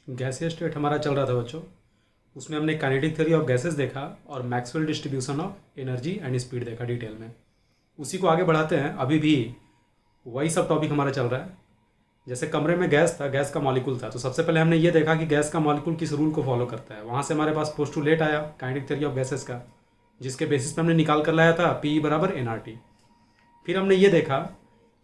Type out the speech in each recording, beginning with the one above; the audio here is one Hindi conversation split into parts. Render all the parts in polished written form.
गैसीय स्टेट हमारा चल रहा था बच्चों। उसमें हमने काइनेटिक थ्योरी ऑफ गैसेस देखा और Maxwell distribution of energy and speed देखा डिटेल में। उसी को आगे बढ़ाते हैं। अभी भी वही सब टॉपिक हमारा चल रहा है। जैसे कमरे में गैस था, गैस का मॉलिक्यूल था, तो सबसे पहले हमने ये देखा कि गैस का मॉलिक्यूल किस रूल को फॉलो करता है। वहाँ से हमारे पास पोस्टुलेट आया काइनेटिक थ्योरी ऑफ गैसेस का, जिसके बेसिस पे हमने निकाल कर लाया था पी बराबर एनआरटी। फिर हमने ये देखा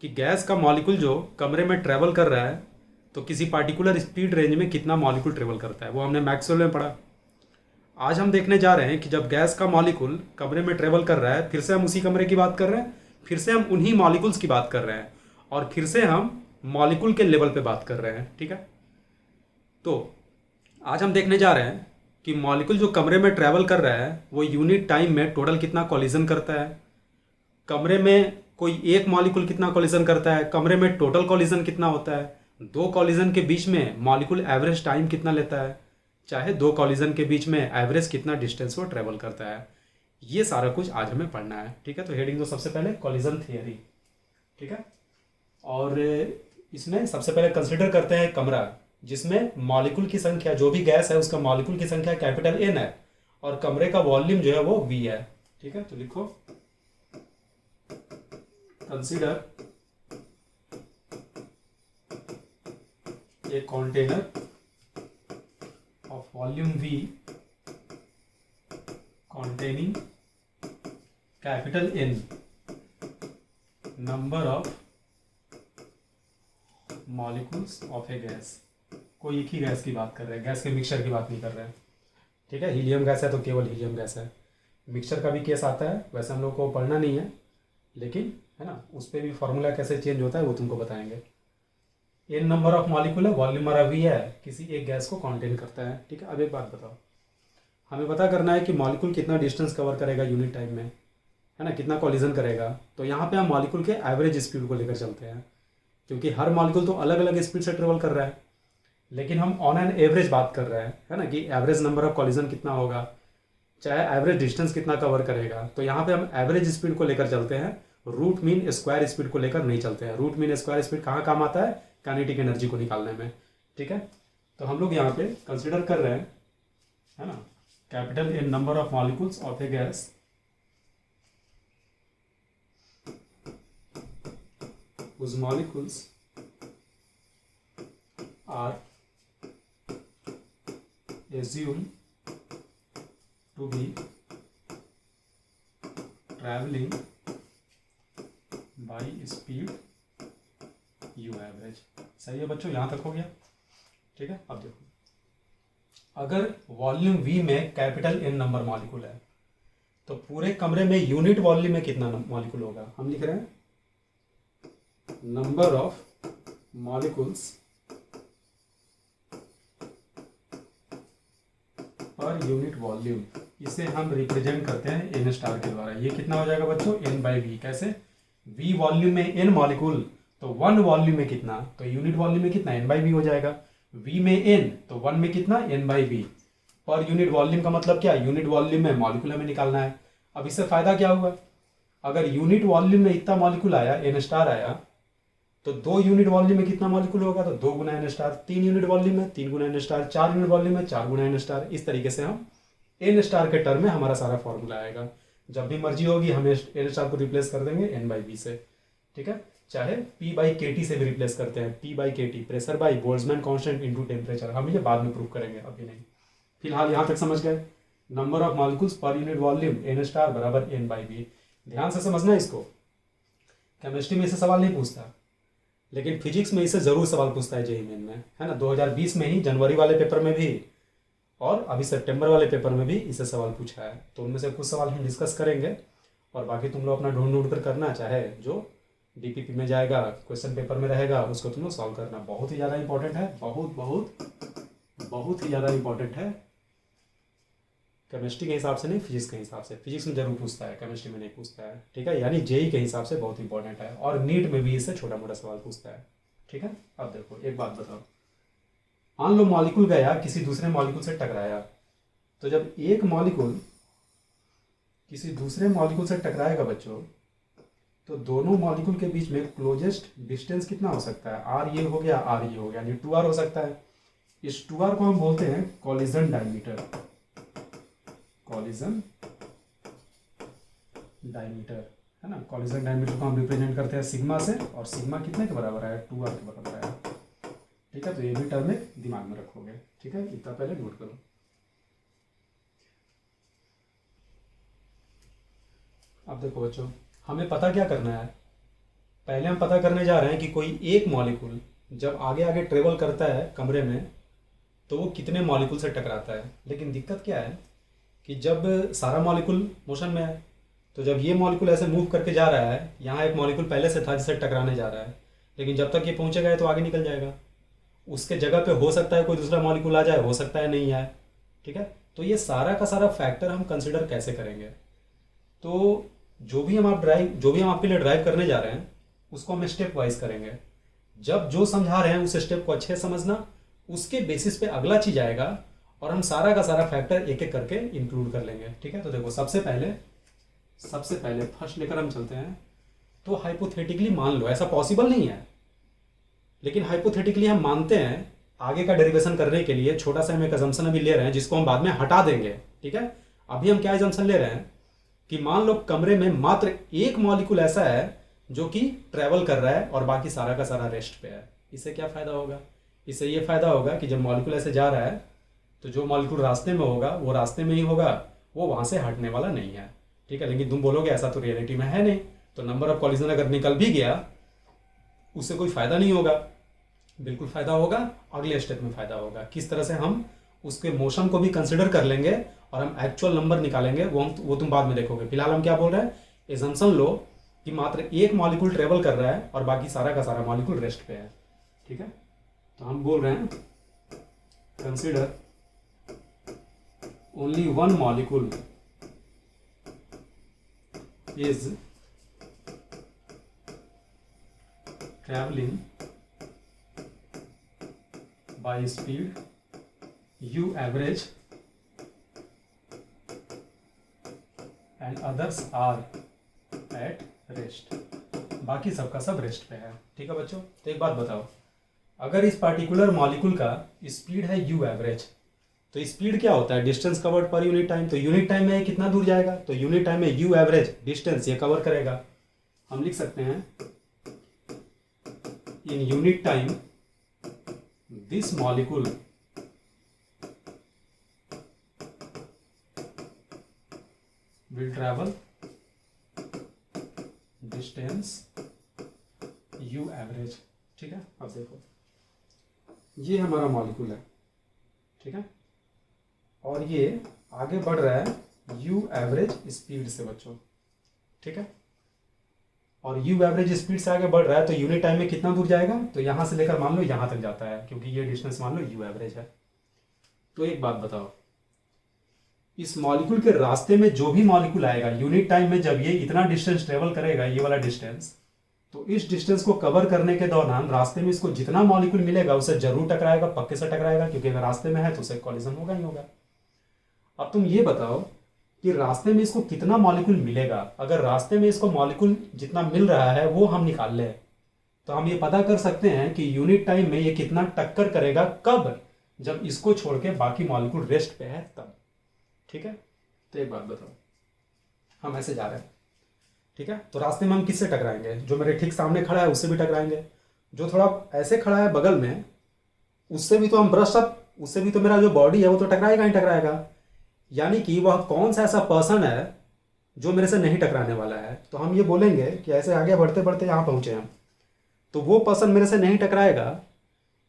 कि गैस का मॉलिक्यूल जो कमरे में ट्रैवल कर रहा है, तो किसी पार्टिकुलर स्पीड रेंज में कितना मॉलिक्यूल ट्रेवल करता है, वो हमने मैक्सवेल में पढ़ा। आज हम देखने जा रहे हैं कि जब गैस का मॉलिक्यूल कमरे में ट्रेवल कर रहा है, फिर से हम उसी कमरे की बात कर रहे हैं, फिर से हम उन्हीं मॉलिक्यूल्स की बात कर रहे हैं, और फिर से हम मॉलिक्यूल के लेवल पे बात कर रहे हैं। ठीक है, तो आज हम देखने जा रहे हैं कि मॉलिक्यूल जो कमरे में ट्रैवल कर रहा है वो यूनिट टाइम में टोटल कितना कॉलिजन करता है, कमरे में कोई एक मॉलिक्यूल कितना कॉलिजन करता है, कमरे में टोटल कॉलिजन कितना होता है, दो कॉलिजन के बीच में मॉलिक्यूल एवरेज टाइम कितना लेता है, चाहे दो कॉलिजन के बीच में एवरेज कितना डिस्टेंस वो ट्रेवल करता है। ये सारा कुछ आज हमें पढ़ना है। ठीक है, तो हेडिंग तो सबसे पहले कॉलिजन थियरी। ठीक है, और इसमें सबसे पहले कंसिडर करते हैं कमरा जिसमें मॉलिक्यूल की संख्या, जो भी गैस है उसका मॉलिक्यूल की संख्या कैपिटल एन है और कमरे का वॉल्यूम जो है वो वी है। ठीक है, तो लिखो consider a container of volume V containing capital N number of molecules of a gas। कोई एक ही गैस की बात कर रहे हैं, गैस के मिक्सचर की बात नहीं कर रहे हैं। ठीक है, हीलियम गैस है तो केवल हीलियम गैस है। मिक्सचर का भी केस आता है, वैसे हम लोग को पढ़ना नहीं है, लेकिन है ना, उस पर भी फॉर्मूला कैसे चेंज होता है वो तुमको बताएंगे। एन नंबर ऑफ मॉलिक्यूल है, वॉल्यूम हमारा वी है, किसी एक गैस को कॉन्टेन करता है। ठीक है, अब एक बात बताओ, हमें पता करना है कि मॉलिक्यूल कितना डिस्टेंस कवर करेगा यूनिट टाइम में, है ना, कितना कॉलिजन करेगा। तो यहाँ पे हम मॉलिक्यूल के एवरेज स्पीड को लेकर चलते हैं, क्योंकि हर मॉलिक्यूल तो अलग अलग स्पीड से ट्रेवल कर रहा है, लेकिन हम ऑन एन एवरेज बात कर रहे हैं, है ना, कि एवरेज नंबर ऑफ कॉलिजन कितना होगा, चाहे एवरेज डिस्टेंस कितना कवर करेगा। तो यहाँ पे हम एवरेज स्पीड को लेकर चलते हैं, रूट मीन स्क्वायर स्पीड को लेकर नहीं चलते हैं। रूट मीन स्क्वायर स्पीड कहाँ काम आता है, काइनेटिक एनर्जी को निकालने में। ठीक है, तो हम लोग यहाँ पे कंसिडर कर रहे हैं, है ना, capital N number of molecules of a gas whose molecules are assumed to be traveling by speed u average। सही है बच्चों, यहाँ तक हो गया। ठीक है, अब देखो, अगर वॉल्यूम V में कैपिटल N नंबर मॉलिक्यूल है, तो पूरे कमरे में यूनिट वॉल्यूम में कितना मॉलिक्यूल होगा। हम लिख रहे हैं नंबर ऑफ मॉलिक्यूल्स पर यूनिट वॉल्यूम। इसे हम रिप्रेजेंट करते हैं एन स्टार के द्वारा। ये कितना हो जाएगा बच्चों, N बाई वी। कैसे, V वॉल्यूम में N मॉलिक्यूल, तो वन वॉल्यूम में कितना, तो यूनिट वॉल्यूम में कितना, N बाई वी हो जाएगा। V में N, तो वन में कितना, N by V. Per unit volume का मतलब क्या, यूनिट वॉल्यूम में मॉलिक्यूल हमें निकालना है। अब इससे फायदा क्या हुआ, अगर यूनिट वॉल्यूम में इतना मॉलिक्यूल आया, N स्टार आया, तो दो यूनिट वॉल्यूम में कितना मॉलिक्यूल होगा, तो दो गुना N स्टार। तीन यूनिट वॉल्यूम में तीन गुना N स्टार। चार यूनिट वॉल्यूम में चार गुना N स्टार। इस तरीके से हम N स्टार के टर्म में हमारा सारा फॉर्मूला आएगा। जब भी मर्जी होगी हम N स्टार को रिप्लेस कर देंगे N बाई वी से। ठीक है, चाहे P बाई के टी से भी रिप्लेस करते हैं, P by K T, pressure by Boltzmann constant into temperature. हम ये बाद में प्रूव करेंगे, अभी नहीं। फिलहाल यहाँ तक समझ गए, नंबर ऑफ मॉलिक्यूल्स पर यूनिट वॉल्यूम N स्टार बराबर N बाई वी। ध्यान से समझना इसको, केमिस्ट्री में इसे सवाल नहीं पूछता, लेकिन फिजिक्स में इसे जरूर सवाल पूछता है जेईई मेन में, है ना। 2020 में ही जनवरी वाले पेपर में भी और अभी सितंबर वाले पेपर में भी इसे सवाल पूछा है। तो उनमें से कुछ सवाल हम डिस्कस करेंगे और बाकी तुम लोग अपना ढूंढ ढूंढ कर करना, चाहे जो डीपीपी में जाएगा, क्वेश्चन पेपर में रहेगा, उसको तुम लोग सॉल्व करना। बहुत ही ज़्यादा इंपॉर्टेंट है, बहुत बहुत बहुत ही ज़्यादा इंपॉर्टेंट है। केमिस्ट्री के हिसाब से नहीं, फिजिक्स के हिसाब से। फिजिक्स में जरूर पूछता है, केमिस्ट्री में नहीं पूछता है। ठीक है, यानी जेईई के हिसाब से बहुत इंपॉर्टेंट है, और नीट में भी इससे छोटा मोटा सवाल पूछता है। ठीक है, अब देखो एक बात बताओ, मान लो मॉलिक्यूल गया किसी दूसरे मॉलिक्यूल से टकराया, तो जब एक मॉलिक्यूल किसी दूसरे मॉलिक्यूल से टकराएगा बच्चों, तो दोनों मॉलिक्यूल के बीच में क्लोजेस्ट डिस्टेंस कितना हो सकता है, आर ये हो गया, आर ये हो गया, यानी 2r हो सकता है। इस 2r को हम बोलते हैं कॉलिजन डायमीटर, कॉलिजन डायमीटर है ना। कॉलिजन डायमीटर को हम रिप्रेजेंट करते हैं सिग्मा से, और सिग्मा कितने के बराबर है, 2r के बराबर है। ठीक है, तो ये भी टर्म दिमाग में रखोगे। ठीक है, इतना पहले नोट करो। अब देखो बच्चों, हमें पता क्या करना है, पहले हम पता करने जा रहे हैं कि कोई एक मॉलिक्यूल जब आगे आगे ट्रेवल करता है कमरे में तो वो कितने मॉलिक्यूल से टकराता है। लेकिन दिक्कत क्या है कि जब सारा मॉलिक्यूल मोशन में है, तो जब ये मॉलिक्यूल ऐसे मूव करके जा रहा है, यहाँ एक मॉलिक्यूल पहले से था जिससे टकराने जा रहा है, लेकिन जब तक ये पहुँचेगा तो आगे निकल जाएगा। उसके जगह पे हो सकता है कोई दूसरा मॉलिक्यूल आ जाए, हो सकता है नहीं आए। ठीक है, तो ये सारा का सारा फैक्टर हम कंसिडर कैसे करेंगे। तो जो भी हम आपके लिए ड्राइव करने जा रहे हैं उसको हम स्टेप वाइज करेंगे। जब जो समझा रहे हैं उस स्टेप को अच्छे से समझना, उसके बेसिस पे अगला चीज आएगा और हम सारा का सारा फैक्टर एक एक करके इंक्लूड कर लेंगे। ठीक है, तो देखो सबसे पहले फर्स्ट लेकर हम चलते हैं। तो हाइपोथेटिकली मान लो, ऐसा पॉसिबल नहीं है, लेकिन हाइपोथेटिकली हम मानते हैं, आगे का डेरिवेशन करने के लिए छोटा सा हम एक अजम्पशन अभी ले रहे हैं जिसको हम बाद में हटा देंगे। ठीक है, अभी हम क्या अजम्पशन ले रहे हैं कि मान लो कमरे में मात्र एक मॉलिक्यूल ऐसा है जो कि ट्रैवल कर रहा है और बाकी सारा का सारा रेस्ट पे है। इससे क्या फायदा होगा, इससे ये फायदा होगा कि जब मॉलिक्यूल ऐसे जा रहा है तो जो मॉलिक्यूल रास्ते में होगा वो रास्ते में ही होगा, वो वहां से हटने वाला नहीं है। ठीक है, लेकिन तुम बोलोगे ऐसा तो रियलिटी में है नहीं, तो नंबर ऑफ कॉलिजन अगर निकल भी गया उससे कोई फायदा नहीं होगा। बिल्कुल फायदा होगा, अगले स्टेप में फायदा होगा। किस तरह से हम उसके मोशन को भी कंसिडर कर लेंगे और हम एक्चुअल नंबर निकालेंगे, वो तुम बाद में देखोगे। फिलहाल हम क्या बोल रहे हैं, एजम्पशन लो कि मात्र एक मॉलिक्यूल ट्रेवल कर रहा है और बाकी सारा का सारा मॉलिक्यूल रेस्ट पे है। ठीक है, तो हम बोल रहे हैं consider only one molecule is travelling by speed u average and others are at rest। बाकी सबका सब रेस्ट पे है। ठीक है बच्चों, तो एक बात बताओ, अगर इस पार्टिकुलर मॉलिक्यूल का स्पीड है u एवरेज, तो स्पीड क्या होता है, डिस्टेंस कवर्ड पर यूनिट टाइम। तो यूनिट टाइम में कितना दूर जाएगा, तो यूनिट टाइम में u एवरेज डिस्टेंस ये कवर करेगा। हम लिख सकते हैं इन unit time this molecule will travel distance u average। ठीक है, अब देखो ये हमारा मॉलिक्यूल है। ठीक है, और ये आगे बढ़ रहा है u एवरेज स्पीड से बच्चों। ठीक है, और u एवरेज स्पीड से आगे बढ़ रहा है तो यूनिट टाइम में कितना दूर जाएगा, तो यहां से लेकर मान लो यहां तक जाता है, क्योंकि ये डिस्टेंस मान लो u एवरेज है। तो एक बात बताओ, इस मॉलिक्यूल के रास्ते में जो भी मॉलिक्यूल आएगा यूनिट टाइम में, जब ये इतना डिस्टेंस ट्रेवल करेगा, ये वाला डिस्टेंस, तो इस डिस्टेंस को कवर करने के दौरान रास्ते में इसको जितना मॉलिक्यूल मिलेगा उसे जरूर टकराएगा, पक्के से टकराएगा, क्योंकि अगर रास्ते में है तो उसे कॉलिजन होगा ही होगा। अब तुम ये बताओ कि रास्ते में इसको कितना मॉलिक्यूल मिलेगा। अगर रास्ते में इसको मॉलिक्यूल जितना मिल रहा है वो हम निकाल ले, तो हम ये पता कर सकते हैं कि यूनिट टाइम में ये कितना टक्कर करेगा, कब, जब इसको छोड़ के बाकी मॉलिक्यूल रेस्ट पे है तब। ठीक है, तो एक बात बताओ, हम ऐसे जा रहे हैं, ठीक है, तो रास्ते में हम किससे टकराएंगे, जो मेरे ठीक सामने खड़ा है उससे भी टकराएंगे, जो थोड़ा ऐसे खड़ा है बगल में उससे भी तो हम ब्रश अप, उससे भी तो मेरा जो बॉडी है वो तो टकराएगा ही टकराएगा। यानी कि वह कौन सा ऐसा पर्सन है जो मेरे से नहीं टकराने वाला है। तो हम ये बोलेंगे कि ऐसे आगे बढ़ते बढ़ते यहाँ पहुँचे हम, तो वो पर्सन मेरे से नहीं टकराएगा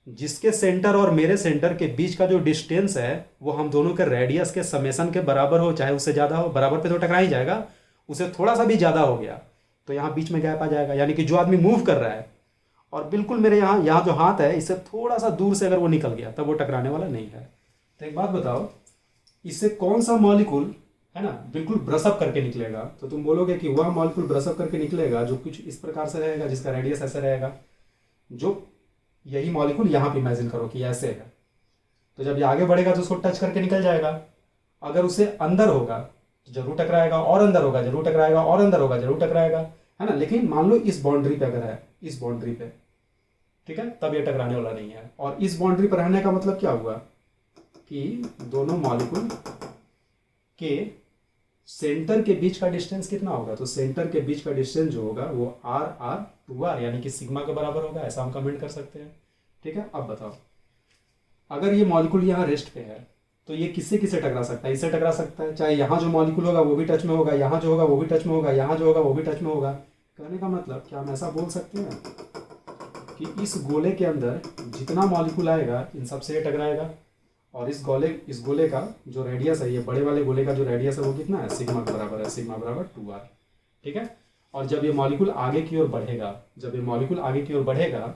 जिसके सेंटर और मेरे सेंटर के बीच का जो डिस्टेंस है वो हम दोनों के रेडियस के समेशन के बराबर हो, चाहे उससे ज़्यादा हो, बराबर पे तो टकरा ही जाएगा। उसे थोड़ा सा भी ज़्यादा हो गया तो यहाँ बीच में गैप आ जाएगा। यानी कि जो आदमी मूव कर रहा है और बिल्कुल मेरे यहाँ जो हाथ है इससे थोड़ा सा दूर से अगर वो निकल गया तब वो टकराने वाला नहीं है। तो एक बात बताओ, इससे कौन सा मॉलिक्यूल है ना बिल्कुल ब्रशअप करके निकलेगा, तो तुम बोलोगे कि वह मॉलिक्यूल ब्रशअप करके निकलेगा जो कुछ इस प्रकार से रहेगा, जिसका रेडियस ऐसे रहेगा। जो यही मॉलिक्यूल यहाँ पे इमेजिन करो कि ऐसे है, तो जब ये आगे बढ़ेगा तो उसको टच करके निकल जाएगा। अगर उसे अंदर होगा तो जरूर टकराएगा, और अंदर होगा जरूर टकराएगा, और अंदर होगा जरूर टकराएगा, है ना। लेकिन मान लो इस बाउंड्री पे अगर है, इस बाउंड्री पे, ठीक है, तब ये टकराने वाला नहीं है। और इस बाउंड्री पर रहने का मतलब क्या हुआ कि दोनों मॉलिक्यूल के सेंटर के बीच का डिस्टेंस कितना होगा, तो सेंटर के बीच का डिस्टेंस जो होगा वो R/2R यानी कि सिग्मा के बराबर होगा, ऐसा हम कमेंट कर सकते हैं। ठीक है, अब बताओ अगर ये मॉलिक्यूल यहाँ रेस्ट पे है तो ये किससे किससे टकरा सकता है, इससे टकरा सकता है, चाहे यहाँ जो मॉलिक्यूल होगा वो भी टच में होगा, यहाँ जो होगा वो भी टच में होगा, यहाँ जो होगा वो भी टच में होगा। कहने का मतलब क्या हम ऐसा बोल सकते हैं कि इस गोले के अंदर जितना मॉलिक्यूल आएगा इन सबसे ये टकराएगा, और इस गोले का जो रेडियस है, ये बड़े वाले गोले का जो रेडियस है वो कितना है, सिग्मा के बराबर है, सिग्मा बराबर 2R। ठीक है, और जब ये मॉलिक्यूल आगे की ओर बढ़ेगा, जब ये मॉलिक्यूल आगे की ओर बढ़ेगा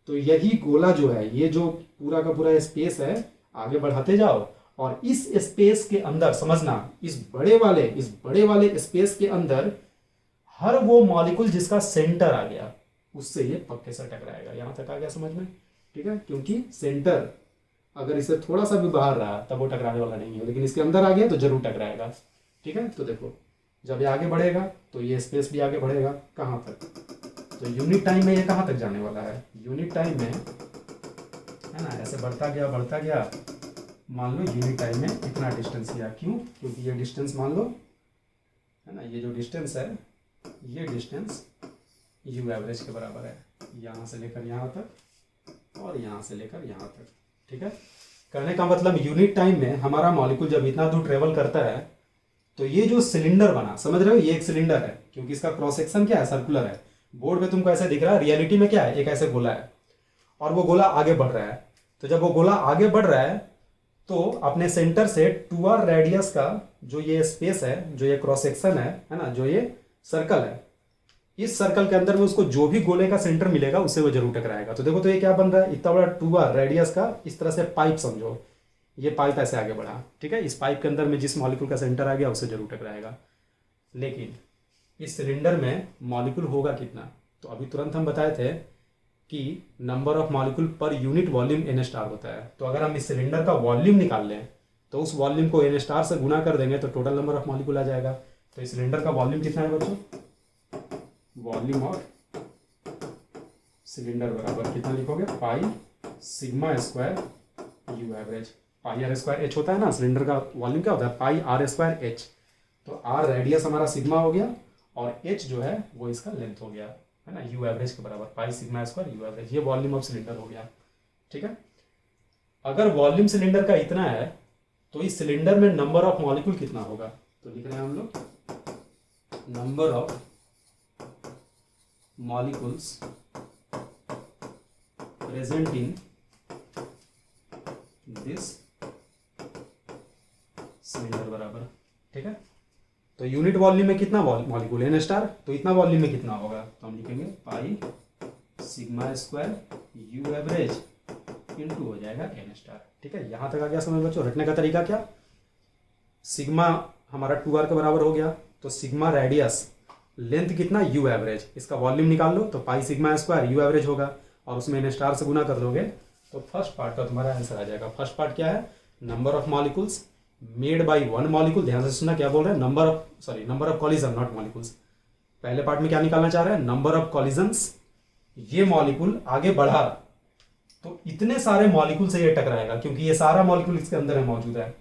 तो यही गोला जो है, ये जो पूरा का पूरा स्पेस है, आगे बढ़ाते जाओ और इस स्पेस के अंदर समझना, इस बड़े वाले स्पेस के अंदर हर वो मॉलिक्यूल जिसका सेंटर आ गया उससे ये पक्के से टकराएगा। यहां तक आ गया समझ में? ठीक है, क्योंकि सेंटर अगर इसे थोड़ा सा भी बाहर रहा तब वो टकराने वाला नहीं है, लेकिन इसके अंदर आ गया तो जरूर टकराएगा। ठीक है, तो देखो जब ये आगे बढ़ेगा तो ये स्पेस भी आगे बढ़ेगा, कहाँ तक, तो यूनिट टाइम में ये कहाँ तक जाने वाला है, यूनिट टाइम में है ना, ऐसे बढ़ता गया, मान लो यूनिट टाइम में इतना डिस्टेंस लिया। क्यों? क्योंकि ये डिस्टेंस मान लो है ना, ये जो डिस्टेंस है ये डिस्टेंस यू एवरेज के बराबर है, यहाँ से लेकर यहाँ तक और यहाँ से लेकर यहाँ तक। ठीक है, कहने का मतलब यूनिट टाइम में हमारा मॉलिक्यूल जब इतना दूर ट्रेवल करता है तो ये जो सिलेंडर बना, समझ रहे हो, ये एक सिलेंडर है क्योंकि इसका क्रॉस सेक्शन क्या है, सर्कुलर है। बोर्ड पे तुमको ऐसे दिख रहा है, रियलिटी में क्या है, एक ऐसे गोला है और वो गोला आगे बढ़ रहा है। तो जब वो गोला आगे बढ़ रहा है तो अपने सेंटर से 2R रेडियस का जो ये स्पेस है, जो ये क्रॉस सेक्शन है ना, जो ये सर्कल है, इस सर्कल के अंदर में उसको जो भी गोले का सेंटर मिलेगा उससे वो जरूर टकराएगा। तो देखो तो ये क्या बन रहा है, इतना बड़ा 2R रेडियस का इस तरह से पाइप समझो, ये पाइप ऐसे आगे बढ़ा। ठीक है, इस पाइप के अंदर में जिस मॉलिक्यूल का सेंटर आ गया उससे जरूर टकराएगा। लेकिन इस सिलेंडर में मॉलिक्यूल होगा कितना, तो अभी तुरंत हम बताए थे कि number of molecule per unit volume n star होता है। तो अगर हम इस सिलेंडर का वॉल्यूम निकाल लें तो उस वॉल्यूम को n स्टार से गुना कर देंगे तो टोटल नंबर ऑफ मॉलिक्यूल आ जाएगा। तो इस सिलेंडर का वॉल्यूम कितना है बच्चों, वॉल्यूम ऑफ सिलेंडर बराबर कितना लिखोगे, pi sigma square you average. Pi r square h होता है ना, सिलेंडर का वॉल्यूम क्या होता है, पाई आर स्क्वायर एच। तो आर रेडियस हमारा सिग्मा हो गया और एच जो है वो इसका लेंथ हो गया, है ना, यू एवरेज के बराबर, पाई सिग्मा स्क्वायर यू एवरेज। ये वॉल्यूम ऑफ सिलेंडर हो गया। ठीक है, अगर वॉल्यूम सिलेंडर का इतना है तो इस सिलेंडर में नंबर ऑफ मॉलिक्यूल कितना होगा, तो लिख रहे हैं हम लोग number of molecules present in this cylinder बराबर। ठीक है, तो यूनिट वॉल्यूम में कितना मॉलिक्यूल n स्टार, तो इतना वॉल्यूम में कितना होगा, तो हम लिखेंगे पाई sigma square you average into हो जाएगा n स्टार। ठीक है, यहां तक आ गया समझ बच्चों। रखने का तरीका क्या, सिग्मा हमारा 2R के बराबर हो गया, तो सिग्मा रेडियस, लेंथ कितना यू एवरेज, इसका वॉल्यूम निकाल लो तो पाई सिग्मा स्क्वायर यू एवरेज होगा और उसमें n स्टार से गुना कर दोगे तो फर्स्ट पार्ट का तुम्हारा आंसर आ जाएगा। फर्स्ट पार्ट क्या है, number of molecules made by one molecule. ध्यान से सुनना क्या बोल रहे हैं, number of collision not molecules. पहले पार्ट में क्या निकालना चाह रहे हैं, नंबर ऑफ कॉलिजन्स। ये मॉलिक्यूल आगे बढ़ा तो इतने सारे मॉलिक्यूल से ये टकराएगा क्योंकि ये सारा मॉलिक्यूल इसके अंदर है मौजूद है।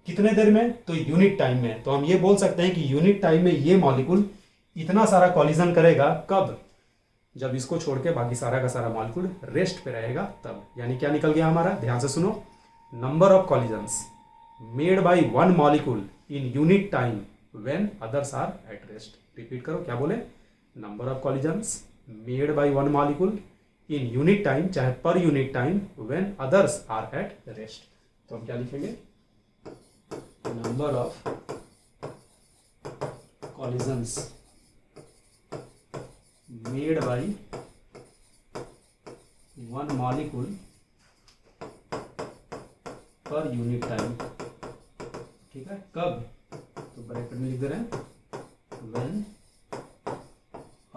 कितने देर में, तो यूनिट टाइम में। तो हम ये बोल सकते हैं कि यूनिट टाइम में ये मॉलिक्यूल इतना सारा कॉलिजन करेगा, कब, जब इसको छोड़ के बाकी सारा का सारा मॉलिक्यूल रेस्ट पे रहेगा तब। यानी क्या निकल गया हमारा, ध्यान से सुनो, number of collisions made by one molecule in unit time when others are at rest. Repeat करो, क्या बोले, number of collisions made by one molecule in unit time, चाहे per unit time, when others are at rest. तो हम क्या लिखेंगे, number of collisions made by one molecule per unit time. ठीक है, कब, तो ब्रैकेट में लिख दे रहे हैं, when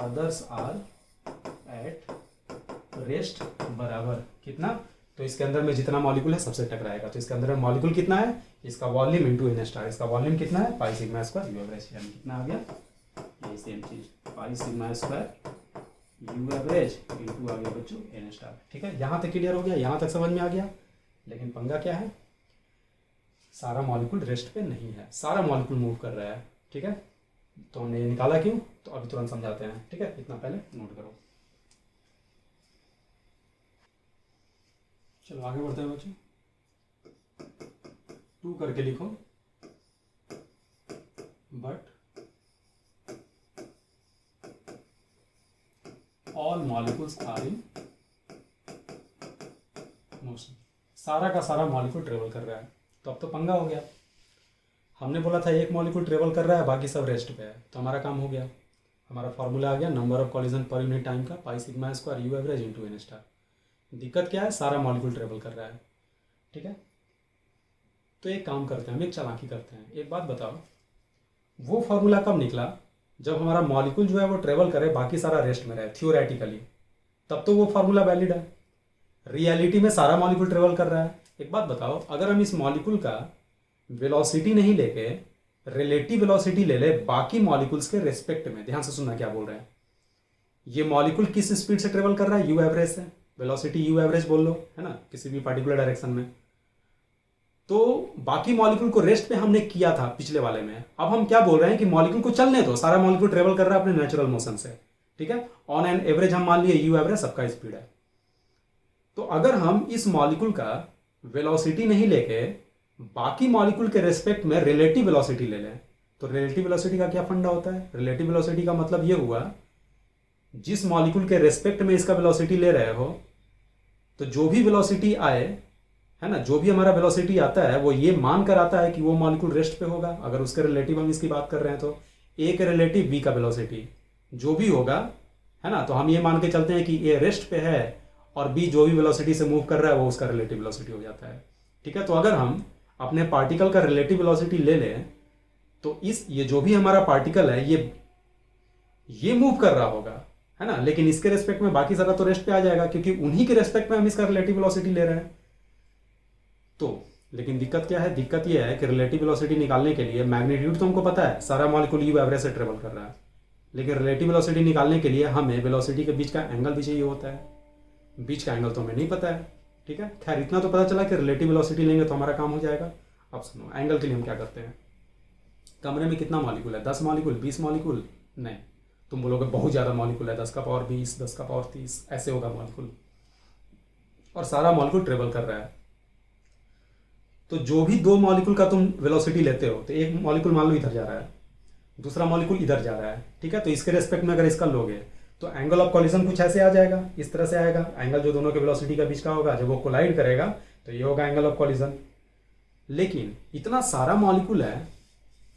others are at rest बराबर कितना, तो इसके अंदर में जितना मॉलिक्यूल है सबसे टकराएगा। तो इसके अंदर मॉलिक्यूल कितना है, इसका वॉल्यूम इंटू n स्टार, इसका वॉल्यूम कितना है, pi sigma square you average, यानी कितना आ गया, ये सेम चीज, pi sigma square you average into आ गया बच्चों एन स्टार। ठीक है, यहाँ तक क्लियर हो गया, यहाँ तक समझ में आ गया। लेकिन पंगा क्या है, सारा मॉलिक्यूल रेस्ट पे नहीं है, सारा मॉलिक्यूल मूव कर रहा है। ठीक है, तो हमने ये निकाला क्यों, तो अभी तुरंत समझाते हैं। ठीक है, इतना पहले नोट करो। चलो आगे बढ़ते हैं बच्चों। 2 करके लिखो, but all molecules are in motion. सारा का सारा मॉलिक्यूल ट्रेवल कर रहा है। तो अब तो पंगा हो गया, हमने बोला था एक मॉलिक्यूल ट्रेवल कर रहा है, बाकी सब रेस्ट पे है, तो हमारा काम हो गया। हमारा फॉर्मूला आ गया number of collision per unit time का, pi sigma square you average into N star. दिक्कत क्या है, सारा मॉलिक्यूल ट्रेवल कर रहा है। ठीक है, तो एक काम करते हैं, हम एक चालाकी करते हैं। एक बात बताओ, वो फॉर्मूला कब निकला, जब हमारा मॉलिक्यूल जो है वो ट्रेवल करे, बाकी सारा रेस्ट में रहे थियोरेटिकली, तब तो वो फॉर्मूला वैलिड है। रियलिटी में सारा मॉलिक्यूल ट्रेवल कर रहा है। एक बात बताओ, अगर हम इस मॉलिक्यूल का वेलोसिटी नहीं लेके रिलेटिव वेलोसिटी ले ले बाकी मॉलिक्यूल्स के रेस्पेक्ट में, ध्यान से सुनना क्या बोल रहे हैं। ये मॉलिक्यूल किस स्पीड से ट्रेवल कर रहा है, यू एवरेज से, वेलोसिटी यू एवरेज बोल लो, है ना, किसी भी पार्टिकुलर डायरेक्शन में। तो बाकी मॉलिक्यूल को रेस्ट पे हमने किया था पिछले वाले में। अब हम क्या बोल रहे हैं कि मॉलिक्यूल को चलने दो, सारा मॉलिक्यूल ट्रेवल कर रहा है अपने नेचुरल मोशन से। ठीक है, ऑन एन एवरेज हम मान लिए यू एवरेज सबका स्पीड है। तो अगर हम इस मॉलिक्यूल का वेलोसिटी नहीं लेके बाकी मॉलिक्यूल के रेस्पेक्ट में रिलेटिव वेलोसिटी ले लें, तो रिलेटिव वेलोसिटी का क्या फंडा होता है, रिलेटिव वेलोसिटी का मतलब ये हुआ, जिस मॉलिक्यूल के रेस्पेक्ट में इसका वेलोसिटी ले रहे हो, तो जो भी वेलोसिटी आए, है ना, जो भी हमारा वेलोसिटी आता है वो ये मान कर आता है कि वो मॉलिक्यूल रेस्ट पे होगा। अगर उसके रिलेटिव हम इसकी बात कर रहे हैं तो ए के रिलेटिव बी का वेलोसिटी जो भी होगा, है ना, तो हम ये मान के चलते हैं कि ए रेस्ट पे है और बी जो भी वेलोसिटी से मूव कर रहा है वो उसका रिलेटिव वेलोसिटी हो जाता है। ठीक है, तो अगर हम अपने पार्टिकल का रिलेटिव वेलोसिटी ले लें, तो ये जो भी हमारा पार्टिकल है ये मूव कर रहा होगा, है ना, लेकिन इसके रेस्पेक्ट में बाकी सारा तो रेस्ट पे आ जाएगा, क्योंकि उन्हीं के रेस्पेक्ट में हम इसका रिलेटिव वेलोसिटी ले रहे हैं। तो लेकिन दिक्कत क्या है, दिक्कत यह है कि रिलेटिव वेलोसिटी निकालने के लिए मैग्नीट्यूड तो हमको पता है, सारा मॉलिक्यूल यू एवरेज से ट्रेवल कर रहा है, लेकिन रिलेटिव वेलोसिटी निकालने के लिए हमें वेलोसिटी के बीच का एंगल भी चाहिए होता है। बीच का एंगल तो हमें नहीं पता है। ठीक है, खैर इतना तो पता चला कि रिलेटिव वेलोसिटी लेंगे तो हमारा काम हो जाएगा। अब सुनो, एंगल के लिए हम क्या करते हैं, कमरे में कितना मॉलिक्यूल है, 10 मॉलिक्यूल, 20 मॉलिक्यूल, नहीं, तुम बोलोगे बहुत ज़्यादा मॉलिक्यूल है, 10 का पावर 20, 10 का पावर 30, ऐसे होगा मॉलिक्यूल, और सारा मॉलिक्यूल ट्रेवल कर रहा है। तो जो भी 2 मॉलिक्यूल का तुम वेलोसिटी लेते हो, तो एक मॉलिक्यूल मान लो इधर जा रहा है, दूसरा मॉलिक्यूल इधर जा रहा है। ठीक है, तो इसके रेस्पेक्ट में अगर इसका लोगे तो एंगल ऑफ कॉलिजन कुछ ऐसे आ जाएगा, इस तरह से आएगा। एंगल जो दोनों के वेलोसिटी का बीच का होगा, जब वो कोलाइड करेगा तो ये होगा एंगल ऑफ कॉलिजन। लेकिन इतना सारा मॉलिक्यूल है,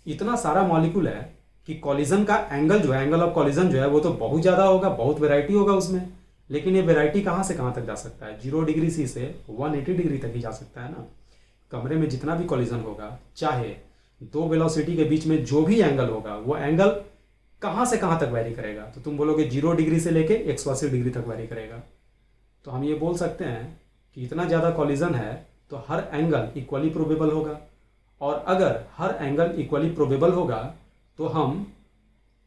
इतना सारा मॉलिक्यूल है कि कॉलिजन का एंगल जो है, एंगल ऑफ कॉलिजन जो है वो तो बहुत ज़्यादा होगा, बहुत वेराइटी होगा उसमें। लेकिन ये वेराइटी कहाँ से कहाँ तक जा सकता है, 0 डिग्री सी से 180 डिग्री तक ही जा सकता है ना। कमरे में जितना भी कॉलिजन होगा, चाहे 2 वेलोसिटी के बीच में जो भी एंगल होगा, वो एंगल कहाँ से कहाँ तक वैरी करेगा, तो तुम बोलोगे 0 डिग्री से लेके 180 डिग्री तक वैरी करेगा। तो हम ये बोल सकते हैं कि इतना ज़्यादा कॉलिजन है तो हर एंगल इक्वली प्रोबेबल होगा, और अगर हर एंगल इक्वली प्रोबेबल होगा तो हम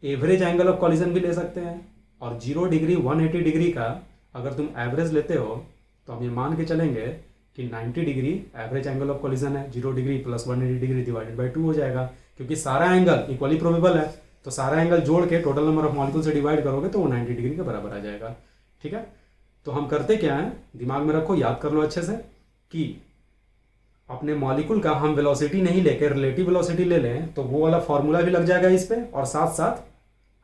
एवरेज एंगल ऑफ कॉलिजन भी ले सकते हैं। और 0 डिग्री 180 डिग्री का अगर तुम एवरेज लेते हो तो हम ये मान के चलेंगे कि 90 degree average angle of collision है, 0 degree plus 180 degree divided by 2 हो जाएगा, क्योंकि सारा एंगल इक्वली प्रोबेबल है। तो सारा एंगल जोड़ के टोटल नंबर ऑफ मॉलिक्यूल से डिवाइड करोगे तो वो 90 डिग्री के बराबर आ जाएगा। ठीक है, तो हम करते क्या है, दिमाग में रखो, याद कर लो अच्छे से, कि अपने मॉलिक्यूल का हम वेलोसिटी नहीं लेकर रिलेटिव वेलोसिटी ले लें तो वो वाला फॉर्मूला भी लग जाएगा इस पे, और साथ साथ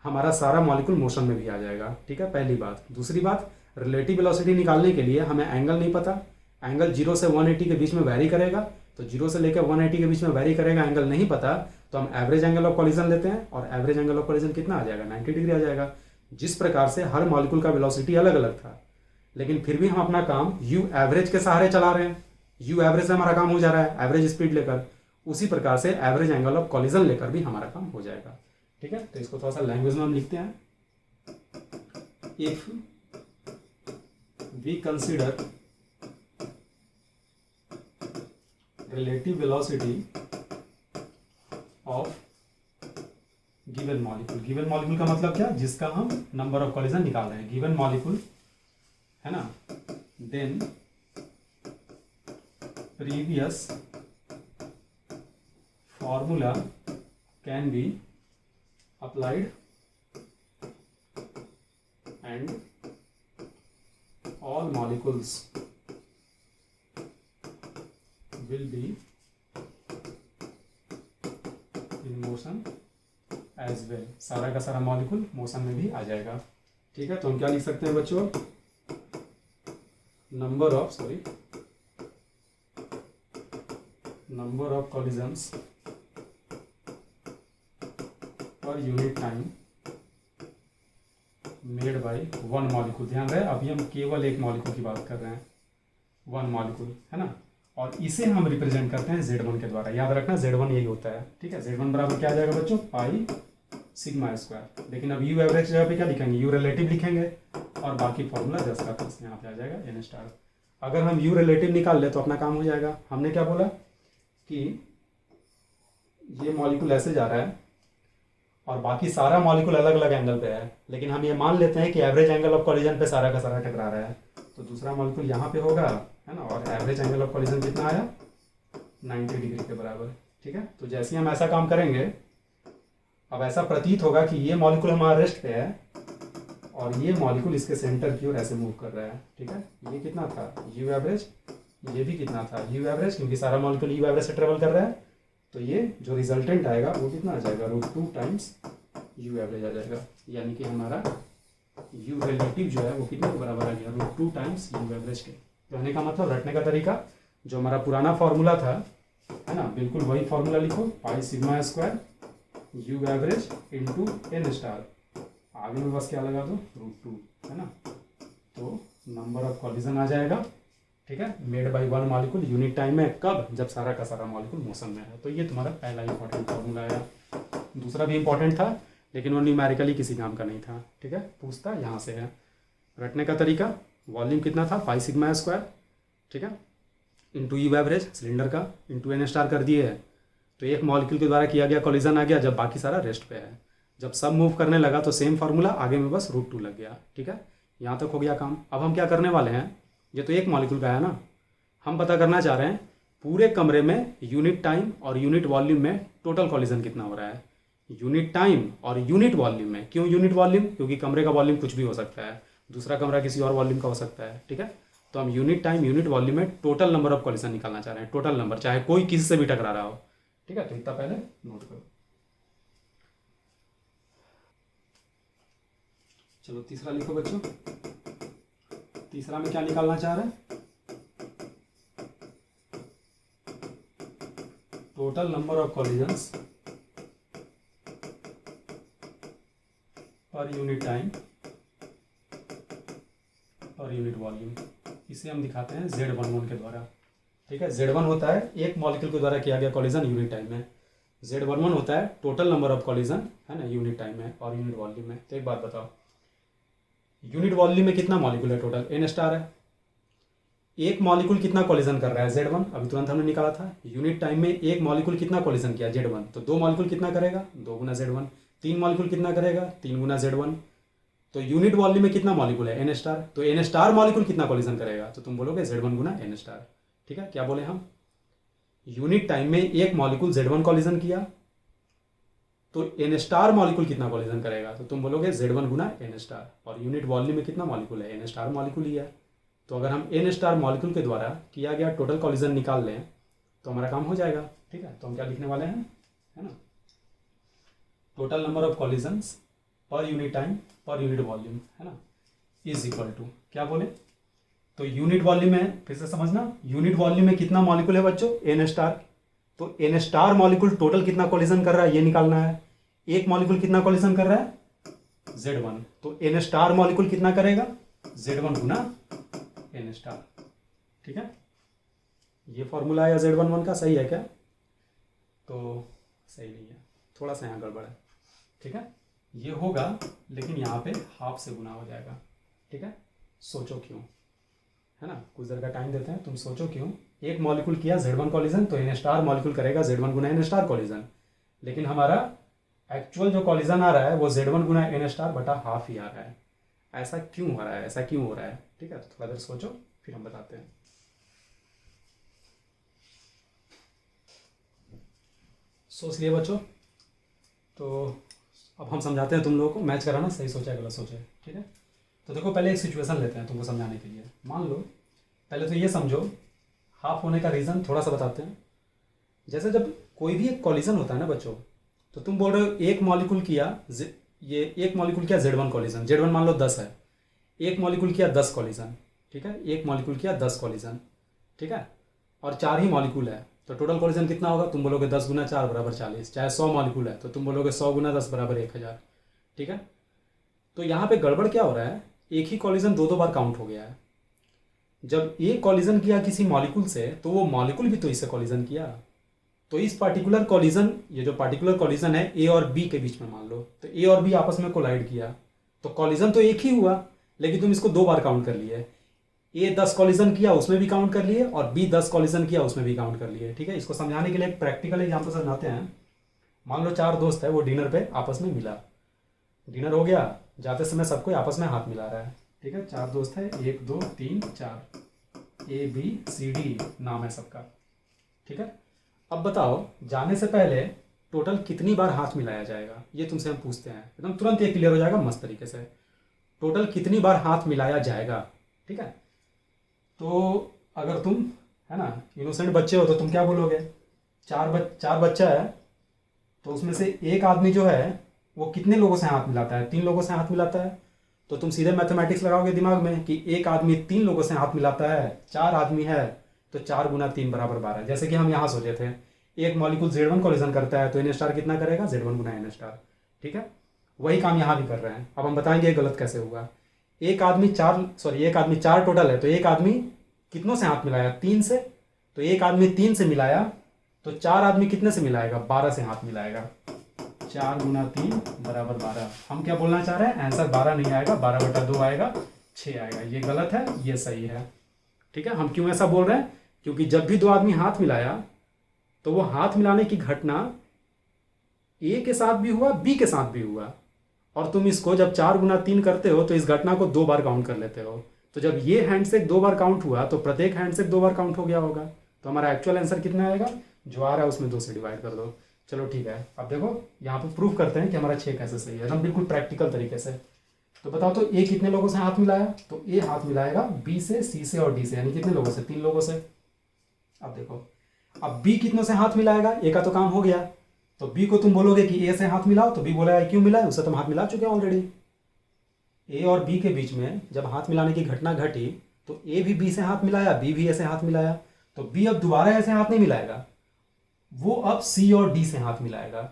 हमारा सारा मॉलिक्यूल मोशन में भी आ जाएगा। ठीक है, पहली बात। दूसरी बात, रिलेटिव वेलोसिटी निकालने के लिए हमें एंगल नहीं पता, एंगल 0 से 180 के बीच में वैरी करेगा, तो 0 से लेकर 180 के बीच में वैरी करेगा, एंगल नहीं पता, तो हम एवरेज एंगल ऑफ कॉलिजन लेते हैं, और एवरेज एंगल ऑफ कॉलिजन कितना आ जाएगा, 90 डिग्री आ जाएगा। जिस प्रकार से हर मॉलिक्यूल का वेलोसिटी अलग अलग था, लेकिन फिर भी हम अपना काम यू एवरेज के सहारे चला रहे हैं, यू एवरेज से हमारा काम हो जा रहा है एवरेज स्पीड लेकर, उसी प्रकार से एवरेज एंगल ऑफ कॉलिजन लेकर भी हमारा काम हो जाएगा। ठीक है, तो इसको थोड़ा सा लैंग्वेज में हम लिखते हैं। If we consider relative velocity of given molecule का मतलब क्या, जिसका हम नंबर ऑफ कॉलिजन निकाल रहे हैं, गिवन मॉलिक्यूल है ना, then previous formula can be applied and all molecules will be in motion as well, सारा का सारा मॉलिक्यूल मोशन में भी आ जाएगा। ठीक है, तो हम क्या लिख सकते हैं बच्चों, नंबर ऑफ कॉलिजन्स पर unit time made by one molecule. ध्यान रहे अभी हम केवल एक मॉलिक्यूल की बात कर रहे हैं, वन मॉलिक्यूल है ना, और इसे हम रिप्रेजेंट करते हैं Z1 के द्वारा। याद रखना Z1 यही होता है। ठीक है, Z1 बराबर क्या आ जाएगा बच्चों, पाई सिग्मा स्क्वायर। लेकिन अब यू एवरेज जगह पे क्या लिखेंगे, यू रिलेटिव लिखेंगे और बाकी फॉर्मूला जस्ट का तस यहाँ पे आ जाएगा N स्टार। अगर हम यू रिलेटिव निकाल ले तो अपना काम हो जाएगा। हमने क्या बोला कि ये मॉलिक्यूल ऐसे जा रहा है और बाकी सारा मॉलिक्यूल अलग अलग एंगल पे है, लेकिन हम ये मान लेते हैं कि एवरेज एंगल ऑफ कॉलिजन पे सारा का सारा टकरा रहा है, तो दूसरा मॉलिक्यूल यहाँ पे होगा है ना, और एवरेज एंगल ऑफ कॉलिजन कितना आया, 90 डिग्री के बराबर। ठीक है, तो जैसे ही हम ऐसा काम करेंगे, अब ऐसा प्रतीत होगा कि ये मॉलिक्यूल हमारा रेस्ट पे है और ये मॉलिक्यूल इसके सेंटर की ओर ऐसे मूव कर रहा है। ठीक है, ये कितना था यू एवरेज, ये भी कितना था यू एवरेज, क्योंकि सारा मॉलिक्यूल यू एवरेज से ट्रेवल कर रहा है, तो ये जो रिजल्टेंट आएगा वो कितना आ जाएगा, √2 टाइम्स यू एवरेज आ जाएगा। यानी कि हमारा यू रिलेटिव जो है वो कितने के बराबर आ गया, √2 टाइम्स यू एवरेज के। कहने का मतलब, रटने का तरीका, जो हमारा पुराना फॉर्मूला था है ना, बिल्कुल वही फॉर्मूला लिखो, पाई sigma square you average into N star, आगे में बस क्या लगा दो, √2 है ना, तो नंबर ऑफ कॉलिजन आ जाएगा। ठीक है, made by one molecule unit time में, कब, जब सारा का सारा मॉलिक्यूल मोशन में है। तो ये तुम्हारा पहला इंपॉर्टेंट फॉर्मूला आया। दूसरा भी इंपॉर्टेंट था लेकिन वो न्यूमेरिकली किसी काम का नहीं था। ठीक है, पूछता यहाँ से है। रटने का तरीका, वॉल्यूम कितना था, पाई सिग्मा स्क्वायर, ठीक है, इंटू यू एवरेज सिलेंडर का, इंटू N स्टार कर दिए है, तो एक मॉलिक्यूल के द्वारा किया गया कॉलिजन आ गया जब बाकी सारा रेस्ट पे है। जब सब मूव करने लगा तो सेम फार्मूला, आगे में बस √2 लग गया। ठीक है, यहाँ तक हो गया काम। अब हम क्या करने वाले हैं, ये तो एक मॉलिक्यूल का है ना, हम पता करना चाह रहे हैं पूरे कमरे में यूनिट टाइम और यूनिट वॉल्यूम में टोटल कॉलिजन कितना हो रहा है। यूनिट टाइम और यूनिट वॉल्यूम में, क्यों यूनिट वॉल्यूम, क्योंकि कमरे का वॉल्यूम कुछ भी हो सकता है, दूसरा कमरा किसी और वॉल्यूम का हो सकता है। ठीक है, तो हम यूनिट टाइम यूनिट वॉल्यूम में टोटल नंबर ऑफ कॉलिजन निकालना चाह रहे हैं, टोटल नंबर, चाहे कोई किसी से भी टकरा रहा हो। ठीक है, तो इतना पहले नोट करो। चलो तीसरा लिखो बच्चों। तीसरा में क्या निकालना चाह रहे हैं, टोटल नंबर ऑफ कॉलिजन्स पर यूनिट टाइम और यूनिट वॉल्यूम। इसे हम दिखाते हैं Z11 के द्वारा। ठीक है, Z1 होता है एक मॉलिक्यूल के द्वारा किया गया कॉलिजन यूनिट टाइम में, Z11 होता है टोटल नंबर ऑफ कॉलिजन है ना, यूनिट टाइम में और यूनिट वॉल्यूम में। तो एक बात बताओ, यूनिट वॉल्यूम में कितना मॉलिक्यूल है टोटल, N स्टार है। एक मॉलिक्यूल कितना कॉलिजन कर रहा है, Z1, अभी तुरंत हमने निकाला था। यूनिट टाइम में एक मॉलिक्यूल कितना कॉलिजन किया, Z1, तो दो मॉलिक्यूल कितना करेगा, 2 गुना Z1। तीन मॉलिक्यूल कितना करेगा, 3 गुना Z1। तो यूनिट वॉल्यूम में कितना मॉलिक्यूल है, N स्टार, तो N स्टार मॉलिक्यूल कितना कॉलिजन करेगा, तो तुम बोलोगे Z1 गुना N स्टार। ठीक है, क्या बोले हम, यूनिट टाइम में एक मॉलिक्यूल Z1 कॉलिजन किया तो N स्टार मॉलिक्यूल कितना कॉलिजन करेगा, तो तुम बोलोगे Z1 गुना N स्टार। और यूनिट वॉल्यूम में कितना मॉलिक्यूल है, N स्टार मॉलिक्यूल ही है। तो अगर हम N स्टार मॉलिक्यूल के द्वारा किया गया टोटल कॉलिजन निकाल लें तो हमारा काम हो जाएगा। ठीक है, तो हम क्या लिखने वाले हैं, है ना, टोटल नंबर ऑफ कॉलिजन्स पर यूनिट टाइम पर यूनिट वॉल्यूम है ना, इज इक्वल टू, क्या बोले, तो यूनिट वॉल्यूम में फिर से समझना, यूनिट वॉल्यूम में कितना मॉलिक्यूल है बच्चों, N स्टार, तो N स्टार मॉलिक्यूल टोटल कितना कॉलिजन कर रहा है ये निकालना है। एक मॉलिक्यूल कितना कॉलिजन कर रहा है, Z1, तो N स्टार मॉलिक्यूल कितना करेगा, Z1 गुना N स्टार। ठीक है, ये फॉर्मूला है Z11 का, सही है क्या, तो सही नहीं है, थोड़ा सा यहाँ गड़बड़ है। ठीक है, ये होगा लेकिन यहाँ पे हाफ से गुना हो जाएगा। ठीक है, सोचो क्यों, है ना, कुछ देर का टाइम देते हैं, तुम सोचो क्यों। एक मॉलिक्यूल किया Z1 कॉलिजन तो N स्टार मॉलिक्यूल करेगा Z1 गुना N स्टार कॉलिजन, लेकिन हमारा एक्चुअल जो कॉलिजन आ रहा है वो Z1 गुना एन स्टार बटा हाफ ही आ रहा है। ऐसा क्यों हो रहा है, ऐसा क्यों हो रहा है? ठीक है, तो थोड़ा देर सोचो फिर हम बताते हैं। सोच लिए बच्चों? तो अब हम समझाते हैं तुम लोगों को, मैच कराना सही सोचा है गलत सोचा है। ठीक है, तो देखो पहले एक सिचुएशन लेते हैं तुमको समझाने के लिए। मान लो, पहले तो ये समझो हाफ होने का रीज़न थोड़ा सा बताते हैं। जैसे जब कोई भी एक कॉलिजन होता है ना बच्चों, तो तुम बोल रहे हो एक मॉलिक्यूल किया, ये एक मॉलिक्यूल किया Z1 कॉलिजन, Z1 मान लो 10 है, एक मॉलिक्यूल किया 10 कॉलिजन। ठीक है, एक मॉलिक्यूल किया 10 कॉलिजन। ठीक है, और 4 ही मॉलिक्यूल है, तो टोटल कॉलिजन कितना होगा? तुम बोलोगे 10 गुना 4 बराबर 40। चाहे 100 मॉलिक्यूल है तो तुम बोलोगे 100 गुना 10 बराबर 1000। ठीक है, तो यहाँ पे गड़बड़ क्या हो रहा है, एक ही कॉलिजन दो दो बार काउंट हो गया है। जब एक कॉलिजन किया किसी मॉलिक्यूल से, तो वो मॉलिक्यूल भी तो इससे कॉलिजन किया। तो इस पार्टिकुलर कॉलिजन, ये जो पार्टिकुलर कॉलिजन है ए और बी के बीच में, मान लो तो ए और बी आपस में कोलाइड किया, तो कॉलिजन तो एक ही हुआ, लेकिन तुम इसको दो बार काउंट कर लिए। ए 10 कॉलिजन किया उसमें भी काउंट कर लिए, और बी 10 कॉलिजन किया उसमें भी काउंट कर लिए। ठीक है, इसको समझाने के लिए एक प्रैक्टिकल एग्जाम्पल समझाते हैं। मान लो 4 दोस्त है, वो डिनर पे आपस में मिला, डिनर हो गया, जाते समय सबको आपस में हाथ मिला रहा है। ठीक है, 4 दोस्त है, 1 2 3 4, ABCD नाम है सबका। ठीक है, अब बताओ जाने से पहले टोटल कितनी बार हाथ मिलाया जाएगा, ये तुमसे हम पूछते हैं। एकदम तुरंत ये क्लियर हो जाएगा मस्त तरीके से। टोटल कितनी बार हाथ मिलाया जाएगा? ठीक है, तो अगर तुम है ना इनोसेंट बच्चे हो तो तुम क्या बोलोगे? चार बच्चा है, तो उसमें से एक आदमी जो है वो कितने लोगों से हाथ मिलाता है? 3 लोगों से हाथ मिलाता है। तो तुम सीधे मैथमेटिक्स लगाओगे दिमाग में कि एक आदमी 3 लोगों से हाथ मिलाता है, 4 आदमी है, तो 4 गुना 3 बराबर 12। जैसे कि हम यहाँ सोचे थे, एक मॉलिक्यूल Z1 कॉलिजन करता है तो एन स्टार कितना करेगा? Z1 गुना एन स्टार। ठीक है, वही काम यहाँ भी कर रहे हैं। अब हम बताएंगे गलत कैसे हुआ। एक आदमी 4 टोटल है, तो एक आदमी कितनों से हाथ मिलाया? 3 से। तो एक आदमी 3 से मिलाया, तो 4 आदमी कितने से मिलाएगा? 12 से हाथ मिलाएगा। 4 गुना 3 बराबर 12। हम क्या बोलना चाह रहे हैं? आंसर 12 नहीं आएगा, 12/2 आएगा, 6 आएगा। ये गलत है, ये सही है। ठीक है, हम क्यों ऐसा बोल रहे हैं? क्योंकि जब भी 2 आदमी हाथ मिलाया, तो वो हाथ मिलाने की घटना ए के साथ भी हुआ, बी के साथ भी हुआ, और तुम इसको जब 4 गुना 3 करते हो तो इस घटना को 2 बार काउंट कर लेते हो। तो जब ये हैंडशेक 2 बार काउंट हुआ, तो प्रत्येक हैंडशेक 2 बार काउंट हो गया होगा। तो हमारा एक्चुअल आंसर कितना आएगा? जो आ रहा है उसमें 2 से डिवाइड कर दो। चलो ठीक है, अब देखो यहाँ पे प्रूफ करते हैं कि हमारा 6 कैसे सही है, एकदम बिल्कुल प्रैक्टिकल तरीके से। तो बताओ तो ए कितने लोगों से हाथ मिलाया? तो ए हाथ मिलाएगा बी से, सी से और डी से, यानी कितने लोगों से? 3 लोगों से। अब देखो, अब बी कितनों से हाथ मिलाएगा? ए का तो काम हो गया, तो बी को तुम बोलोगे कि ए से हाथ मिलाओ, तो बी बोलेगा क्यों मिलाए, उससे तुम हाथ मिला चुके हो ऑलरेडी। ए और बी के बीच में जब हाथ मिलाने की घटना घटी, तो ए भी बी से हाथ मिलाया, बी भी ए से हाथ मिलाया, तो बी अब दोबारा ऐसे हाथ नहीं मिलाएगा, वो अब सी और डी से हाथ मिलाएगा।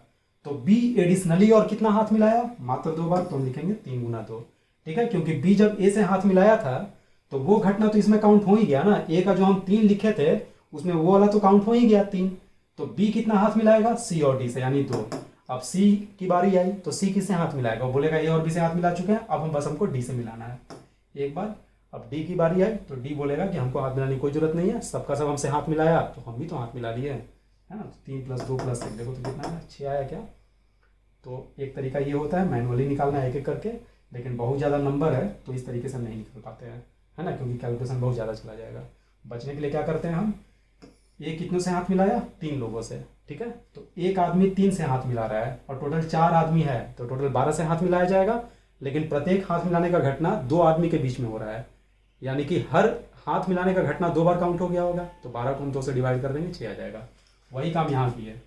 तो बी एडिशनली और कितना हाथ मिलाया? मात्र 2 बार, तो हम लिखेंगे 3 गुना 2। ठीक है, क्योंकि बी जब ए से हाथ मिलाया था, तो वो घटना तो इसमें काउंट हो ही गया ना। ए का जो हम 3 लिखे थे, उसमें वो वाला तो काउंट हो ही गया 3। तो बी कितना हाथ मिलाएगा? सी और डी से, यानी 2। अब सी की बारी आई, तो सी किससे हाथ मिलाएगा? वो बोलेगा ए और बी से हाथ मिला चुके हैं, अब हमको डी से मिलाना है एक बार। अब डी की बारी आई, तो डी बोलेगा कि हमको हाथ मिलाने की कोई जरूरत नहीं है, सबका सब हमसे हाथ मिलाया, तो हम भी तो हाथ मिला लिए, है ना। 3 + 2 + 1, देखो तो कितना है? 6 आया क्या? तो एक तरीका ये होता है मैनुअली निकालना है एक एक करके, लेकिन बहुत ज़्यादा नंबर है तो इस तरीके से नहीं निकल पाते हैं, है ना, क्योंकि कैलकुलेशन बहुत ज़्यादा चला जाएगा। बचने के लिए क्या करते हैं हम? ये कितनों से हाथ मिलाया? 3 लोगों से। ठीक है, तो एक आदमी 3 से हाथ मिला रहा है, और टोटल 4 आदमी है, तो टोटल 12 से हाथ मिलाया जाएगा। लेकिन प्रत्येक हाथ मिलाने का घटना 2 आदमी के बीच में हो रहा है, यानी कि हर हाथ मिलाने का घटना 2 बार काउंट हो गया होगा। तो 12 को हम 2 से डिवाइड कर देंगे, 6 आ जाएगा। वही काम यहाँ की है।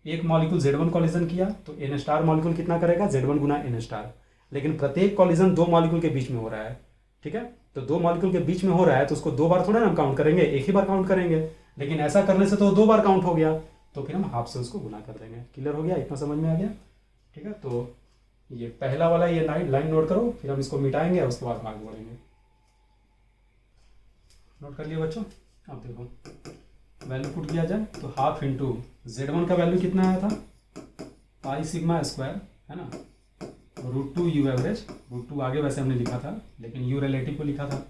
एक मॉलिक्यूल Z1 कॉलिजन किया, तो एन स्टार मॉलिक्यूल कितना करेगा? Z1 गुना एन स्टार। लेकिन प्रत्येक कॉलिजन 2 मॉलिक्यूल के बीच में हो रहा है। ठीक है, तो 2 मॉलिक्यूल के बीच में हो रहा है, तो उसको 2 बार थोड़ा ना हम काउंट करेंगे, एक ही बार काउंट करेंगे। लेकिन ऐसा करने से तो 2 बार काउंट हो गया, तो फिर हम हाफ से उसको गुना कर देंगे। क्लियर हो गया? इतना समझ में आ गया? ठीक है, तो ये पहला वाला ये लाइन नोट करो, फिर हम इसको मिटाएंगे, उसके बाद आगे बढ़ेंगे। नोट कर लिए बच्चों? अब देखो वैल्यू पुट किया जाए, तो हाफ इंटू Z1 का वैल्यू कितना आया था? पाई सिग्मा स्क्वायर, है ना, √2 U एवरेज। √2 आगे वैसे हमने लिखा था, लेकिन U रिलेटिव को लिखा था,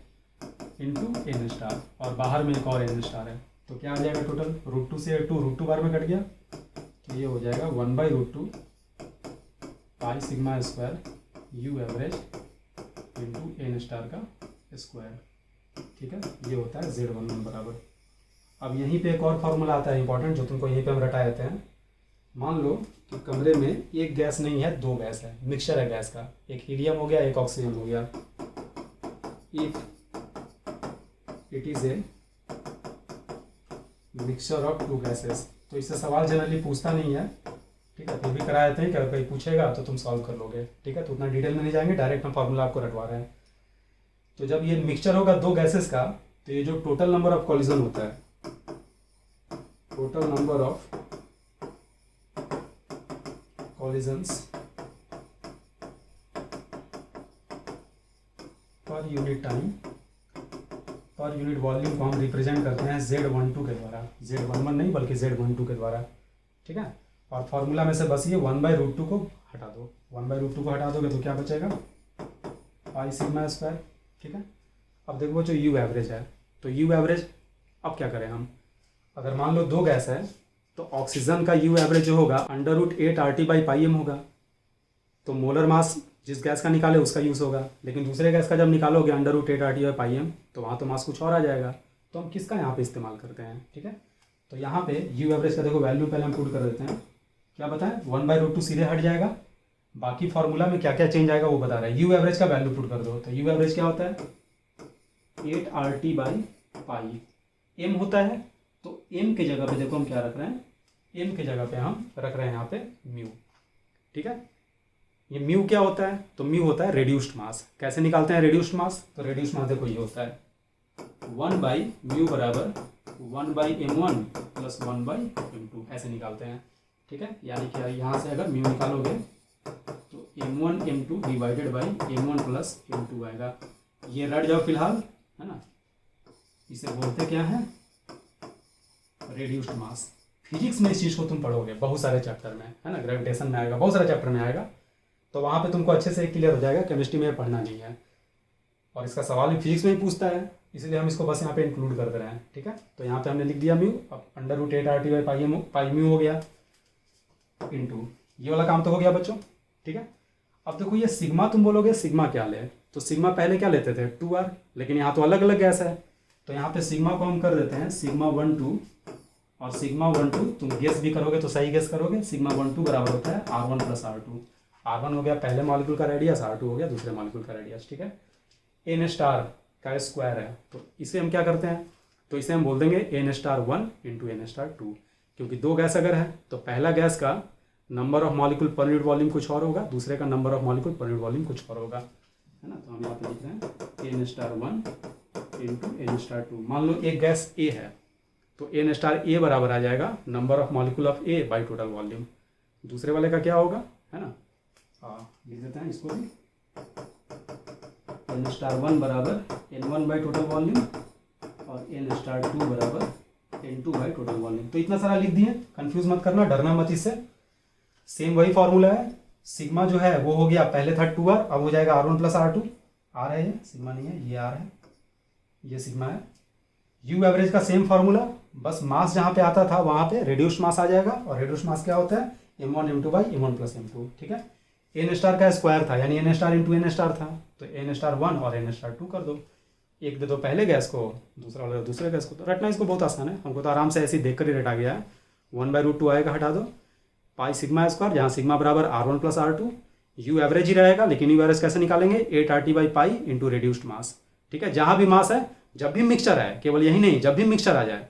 इंटू एन स्टार, और बाहर में एक और एन स्टार है। तो क्या आ जाएगा टोटल? √2 से 2 √2 बार में कट गया, तो ये हो जाएगा 1/√2 pi sigma square you average into N star का स्क्वायर, ठीक है। ये होता है Z11 बराबर। अब यहीं पे एक और फार्मूला आता है इंपॉर्टेंट, जो तुमको यहीं पे हम रटा देते हैं। मान लो कि कमरे में एक गैस नहीं है, दो गैस है, मिक्सचर है गैस का, एक हीलियम हो गया, एक ऑक्सीजन हो गया। If it is a mixture of two gases, तो इससे सवाल जनरली पूछता नहीं है, ठीक है, फिर भी करा देते हैं कि अगर कहीं पूछेगा तो तुम सॉल्व कर लोगे, ठीक है। तो उतना डिटेल में नहीं जाएंगे, डायरेक्ट हम फार्मूला आपको रटवा रहे हैं। तो जब ये मिक्सचर होगा दो गैसेस का, तो ये जो टोटल नंबर ऑफ कॉलिजन होता है, टोटल नंबर ऑफ कॉलिजन्स पर यूनिट टाइम पर यूनिट वॉल्यूम को हम रिप्रेजेंट करते हैं Z12 के द्वारा, Z11 नहीं बल्कि Z12 के द्वारा, ठीक है। और फॉर्मूला में से बस ये 1/√2 को हटा दो, 1/√2 को हटा दोगे तो क्या बचेगा, पाई सिग्मा स्क्वायर, ठीक है। अब देखो जो यू एवरेज है, तो यू एवरेज अब क्या करें हम, अगर मान लो दो गैस है तो ऑक्सीजन का यू एवरेज जो होगा √8 RT/πm होगा। तो मोलर मास जिस गैस का निकाले उसका यूज़ होगा, लेकिन दूसरे गैस का जब निकालोगे √8 RT/πm तो वहाँ तो मास कुछ और आ जाएगा। तो हम किसका यहाँ पे इस्तेमाल करते हैं, ठीक है। तो यहाँ पे यू एवरेज का देखो वैल्यू पहले हम पुट कर देते हैं, क्या बताएं, 1/√2 सीधे हट जाएगा, बाकी फार्मूला में क्या क्या चेंज आएगा वो बता रहा है। यू एवरेज का वैल्यू पुट कर दो, तो यू एवरेज क्या होता है 8 RT/π, एम होता है। तो एम की जगह पे देखो हम क्या रख रहे हैं, एम की जगह पे हम रख रहे हैं यहाँ पे म्यू, ठीक है। ये म्यू क्या होता है, तो म्यू होता है रेड्यूस्ड मास। कैसे निकालते हैं रेड्यूस्ड मास, तो रेड्यूस्ड मास देखो ये होता है 1/μ बराबर 1/m1 प्लस 1/m2, ऐसे निकालते हैं, ठीक है। यानी कि यहाँ से अगर म्यू निकालोगे तो m1 m2 divided by m1 plus m2 आएगा। ये रट जाओ फिलहाल, है ना। इसे बोलते क्या है, रेड्यूस्ड मास। फिजिक्स में इस चीज़ को तुम पढ़ोगे बहुत सारे चैप्टर में, है ना, ग्रेविटेशन में आएगा, बहुत सारे चैप्टर में आएगा, तो वहाँ पे तुमको अच्छे से क्लियर हो जाएगा। केमिस्ट्री में पढ़ना नहीं है, और इसका सवाल भी फिजिक्स में ही पूछता है, इसलिए हम इसको बस यहाँ पे इंक्लूड कर दे रहे हैं, ठीक है। तो यहाँ पे हमने लिख दिया म्यू, अब √8 RT/πm म्यू हो गया इंटू ये वाला काम तो हो गया बच्चों, ठीक है। अब देखो ये सिग्मा तुम बोलोगे सिग्मा क्या ले, तो सिग्मा पहले क्या लेते थे 2R, लेकिन यहाँ तो अलग अलग गैस है, तो यहाँ पे सिग्मा को हम कर देते हैं सिग्मा 1 2, और सिग्मा 1 2 तुम गेस भी करोगे तो सही गेस करोगे, सिग्मा 1 2 बराबर होता है R1 प्लस R2। R1 हो गया पहले मॉलिक्यूल का रेडियस, R2 हो गया दूसरे मॉलिक्यूल का रेडियस, ठीक है। एन स्टार का स्क्वायर है, तो इसे हम क्या करते हैं, तो इसे हम बोल देंगे n⁻1 इंटू n⁻2, क्योंकि दो गैस अगर है तो पहला गैस का number of molecule per unit volume कुछ और होगा, दूसरे का number of molecule per unit volume कुछ और होगा, है ना। तो हम यहाँ पे लिख रहे हैं n⁻1 इंटू n⁻2। मान लो एक गैस A है तो n⁻A बराबर आ जाएगा number of molecule of A by total volume. दूसरे वाले का क्या होगा, है ना, लिख देते हैं इसको भी, n⁻1 बराबर n1 बाई टोटल वॉल्यूम और n⁻2 बराबर n2 बाई टोटल वॉल्यूम। तो इतना सारा लिख दिए, कंफ्यूज मत करना, डरना मत इससे। सेम वही फॉर्मूला है, सिग्मा जो है वो हो गया पहले था 2R, अब हो जाएगा R1 प्लस R2। R है ये, सिग्मा नहीं है, ये R है, ये सिग्मा है। यू एवरेज का सेम फार्मूला, बस मास जहाँ पे आता था वहाँ पे रेड्यूस्ड मास आ जाएगा, और रेड्यूस्ड मास क्या होता है m1 m2 by m1 plus m2, ठीक है। n* का स्क्वायर था यानी n* इंटू n* था, तो n⁻1 और n⁻2 कर दो, एक दे दो पहले गैस को, दूसरा वाला दूसरे गैस को। तो रटना इसको बहुत आसान है, हमको तो आराम से ऐसे ही देख कर ही रटा गया है। 1/√2 आएगा, हटा दो, पाई सिग्मा स्क्वायर, जहाँ सिग्मा बराबर R1 plus R2, you average ही रहेगा, लेकिन यू एवरेज कैसे निकालेंगे 8 RT/π इंटू रेड्यूस्ड मास, ठीक है। जहाँ भी मास है, जब भी मिक्सचर है, केवल यही नहीं, जब भी मिक्सचर आ जाए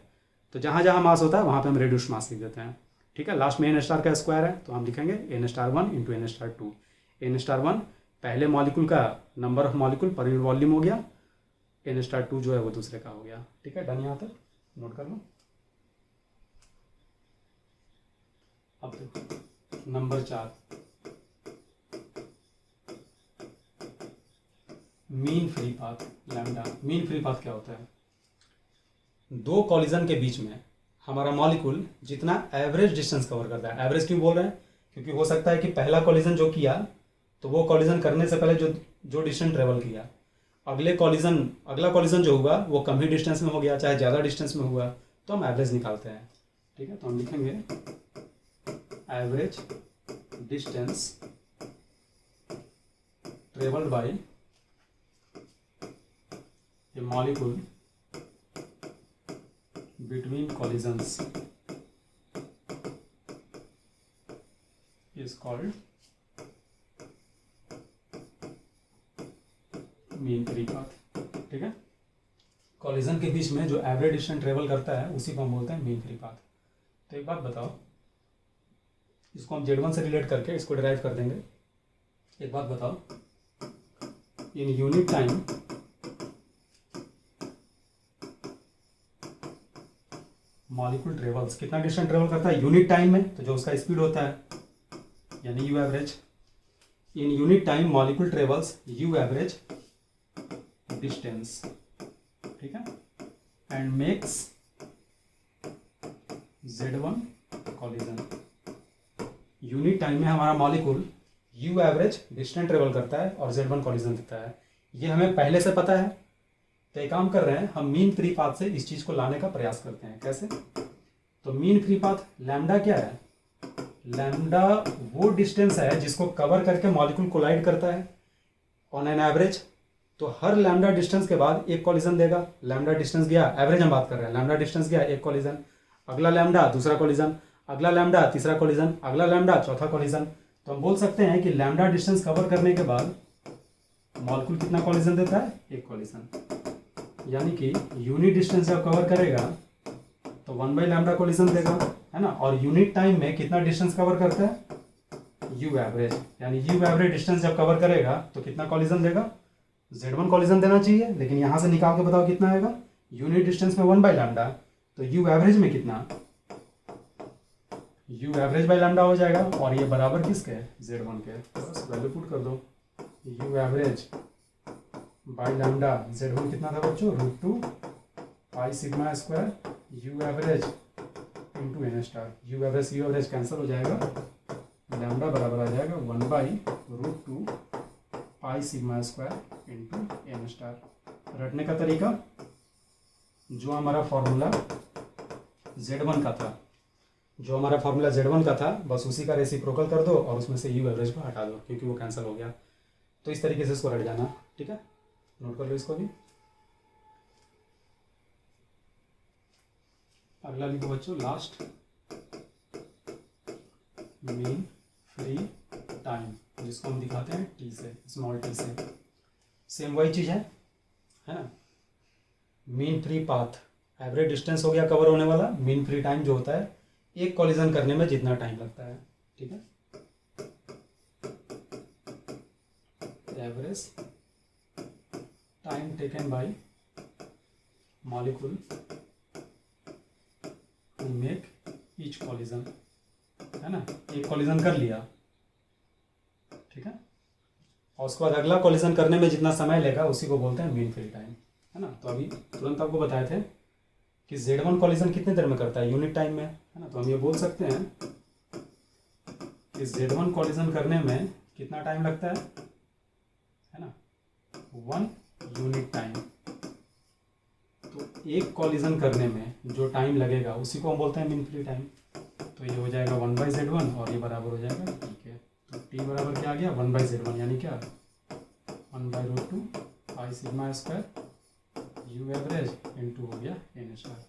तो जहाँ जहाँ मास होता है वहाँ पे हम रेड्यूस्ड मास लिख देते हैं, ठीक है। लास्ट में n* का स्क्वायर है तो हम लिखेंगे n⁻1 इंटू n⁻2। n⁻1 पहले मॉलिक्यूल का number of molecule per unit volume हो गया, n⁻2 जो है वो दूसरे का हो गया, ठीक है। डन, यहाँ तक नोट कर लो। अब देखो number 4, mean free path lambda. Mean free path क्या होता है, दो कॉलिजन के बीच में हमारा मॉलिक्यूल जितना एवरेज डिस्टेंस कवर करता है। एवरेज क्यों बोल रहे हैं, क्योंकि हो सकता है कि पहला कॉलिजन जो किया तो वो कॉलिजन करने से पहले जो डिस्टेंस ट्रेवल किया, अगला कॉलिजन जो हुआ वो कम ही डिस्टेंस में हो गया, चाहे ज़्यादा डिस्टेंस में हुआ, तो हम एवरेज निकालते हैं, ठीक है। तो हम लिखेंगे average distance traveled by a molecule between collisions is called mean free path. ठीक है, कॉलिजन के बीच में जो एवरेज डिस्टेंस ट्रेवल करता है उसी को हम बोलते हैं मीन फ्री पाथ। तो एक बात बताओ, इसको हम Z1 से रिलेट करके इसको डिराइव कर देंगे। एक बात बताओ, इन यूनिट टाइम मॉलिक्यूल ट्रेवल्स, कितना डिस्टेंस ट्रेवल करता है यूनिट टाइम में, तो जो उसका स्पीड होता है यानी you average. In unit time molecule travels you average distance. ठीक है, and makes Z1 collision. Unit time में हमारा molecule you average distance travel करता है और Z1 कॉलिजन देता है। ये हमें पहले से पता है, तो एक काम कर रहे हैं, हम मीन फ्री पाथ से इस चीज को लाने का प्रयास करते हैं। कैसे? तो मीन फ्री पाथ लैम्डा क्या है? लैम्डा वो डिस्टेंस है जिसको कवर करके मॉलिक्यूल कोलाइड करता है ऑन एन एवरेज। तो हर लैम्डा डिस्टेंस के बाद एक कॉलिजन देगा। लैम्डा डिस्टेंस गया, एवरेज हम बात कर रहे हैं, लैम्डा डिस्टेंस गया एक कॉलिजन, अगला लैम्डा दूसरा कॉलिजन, अगला लैम्डा तीसरा कॉलिजन, अगला लैम्डा चौथा कॉलिजन। तो हम बोल सकते हैं कि लैम्डा डिस्टेंस कवर करने के बाद मॉलिक्यूल कितना कॉलिजन देता है? एक कॉलिजन। यानी कि यूनिट डिस्टेंस जब कवर करेगा तो 1/λ कॉलिजन देगा, है ना। और यूनिट टाइम में कितना डिस्टेंस कवर करता है? U average. यानी यू एवरेज डिस्टेंस जब कवर करेगा तो कितना कॉलिजन देगा? Z1 कॉलिजन देना चाहिए, लेकिन यहां से निकाल के बताओ कितना आएगा। यूनिट डिस्टेंस में 1/λ, तो यू एवरेज में कितना? यू एवरेज बाई लैम्डा हो जाएगा। और ये बराबर किसके? Z1 के। बस वैल्यू पुट कर दो, you average by lambda. Z1 कितना था बच्चों? √2 pi sigma square you average into N star. U average cancel हो जाएगा, लैम्डा बराबर आ जाएगा 1/√2 pi sigma square into N star. रटने का तरीका, जो हमारा फॉर्मूला Z1 का था, बस उसी का रेसिप्रोकल कर दो और उसमें से यू एवरेज को हटा दो, क्योंकि वो कैंसिल हो गया। तो इस तरीके से इसको रट जाना। ठीक है, नोट कर लो इसको भी। अगला लिखो बच्चों, लास्ट मीन फ्री टाइम, जिसको हम दिखाते हैं टी से, स्मॉल टी से। सेम वही चीज है ना। Mean free path, average distance हो गया कवर होने वाला। मीन फ्री टाइम जो होता है एक कॉलिजन करने में जितना टाइम लगता है। ठीक है, average time taken by molecule to make each collision, है ना। एक कॉलिजन कर लिया, ठीक है, और उसके बाद अगला कॉलिजन करने में जितना समय लेगा उसी को बोलते हैं मीन फ्री टाइम, है ना। तो अभी तुरंत आपको बताए थे कि Z1 कॉलिजन कितने देर में करता है? यूनिट टाइम में, है ना। तो हम ये बोल सकते हैं कि Z1 कॉलिजन करने में कितना टाइम लगता है ना, 1 यूनिट टाइम। तो एक कॉलिजन करने में जो टाइम लगेगा उसी को हम बोलते हैं मीन फ्री टाइम। तो ये हो जाएगा 1/Z1 और ये बराबर हो जाएगा T के। तो T बराबर क्या आ गया? 1/Z1, यानी क्या? 1/√2 pi sigma square you average into हो गया एन स्टार।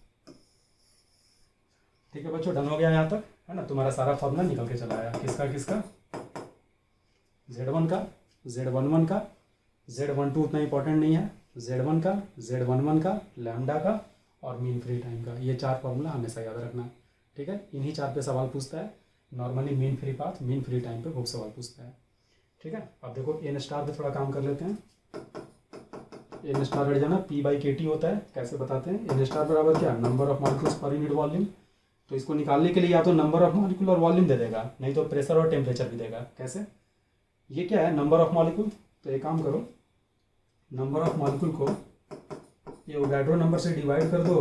ठीक है बच्चों, डन हो गया यहाँ तक, है ना। तुम्हारा सारा फॉर्मूला निकल के चला आया। किसका? Z1 का, Z11 का, Z12 उतना इंपॉर्टेंट नहीं है, Z1 का, Z11 का, लैम्डा का और मीन फ्री टाइम का। ये 4 फॉर्मूला हमेशा याद रखना। ठीक है, इन्हीं 4 पे सवाल पूछता है normally. Mean free path, mean free time पे खूब सवाल पूछता है। ठीक है, अब देखो एन स्टार पे थोड़ा काम कर लेते हैं। एन स्टार हट जाना, P/KT होता है। कैसे बताते हैं? एन स्टार बराबर क्या? नंबर ऑफ मॉलिक्यूल्स पर यूनिट वॉल्यूम। तो इसको निकालने के लिए या तो नंबर ऑफ मॉलिक्यूल और वॉल्यूम दे देगा, नहीं तो प्रेशर और टेम्परेचर भी देगा। कैसे? ये क्या है? Number of molecule. तो एक काम करो, नंबर ऑफ मॉलिक्यूल को एवोगाड्रो नंबर से डिवाइड कर दो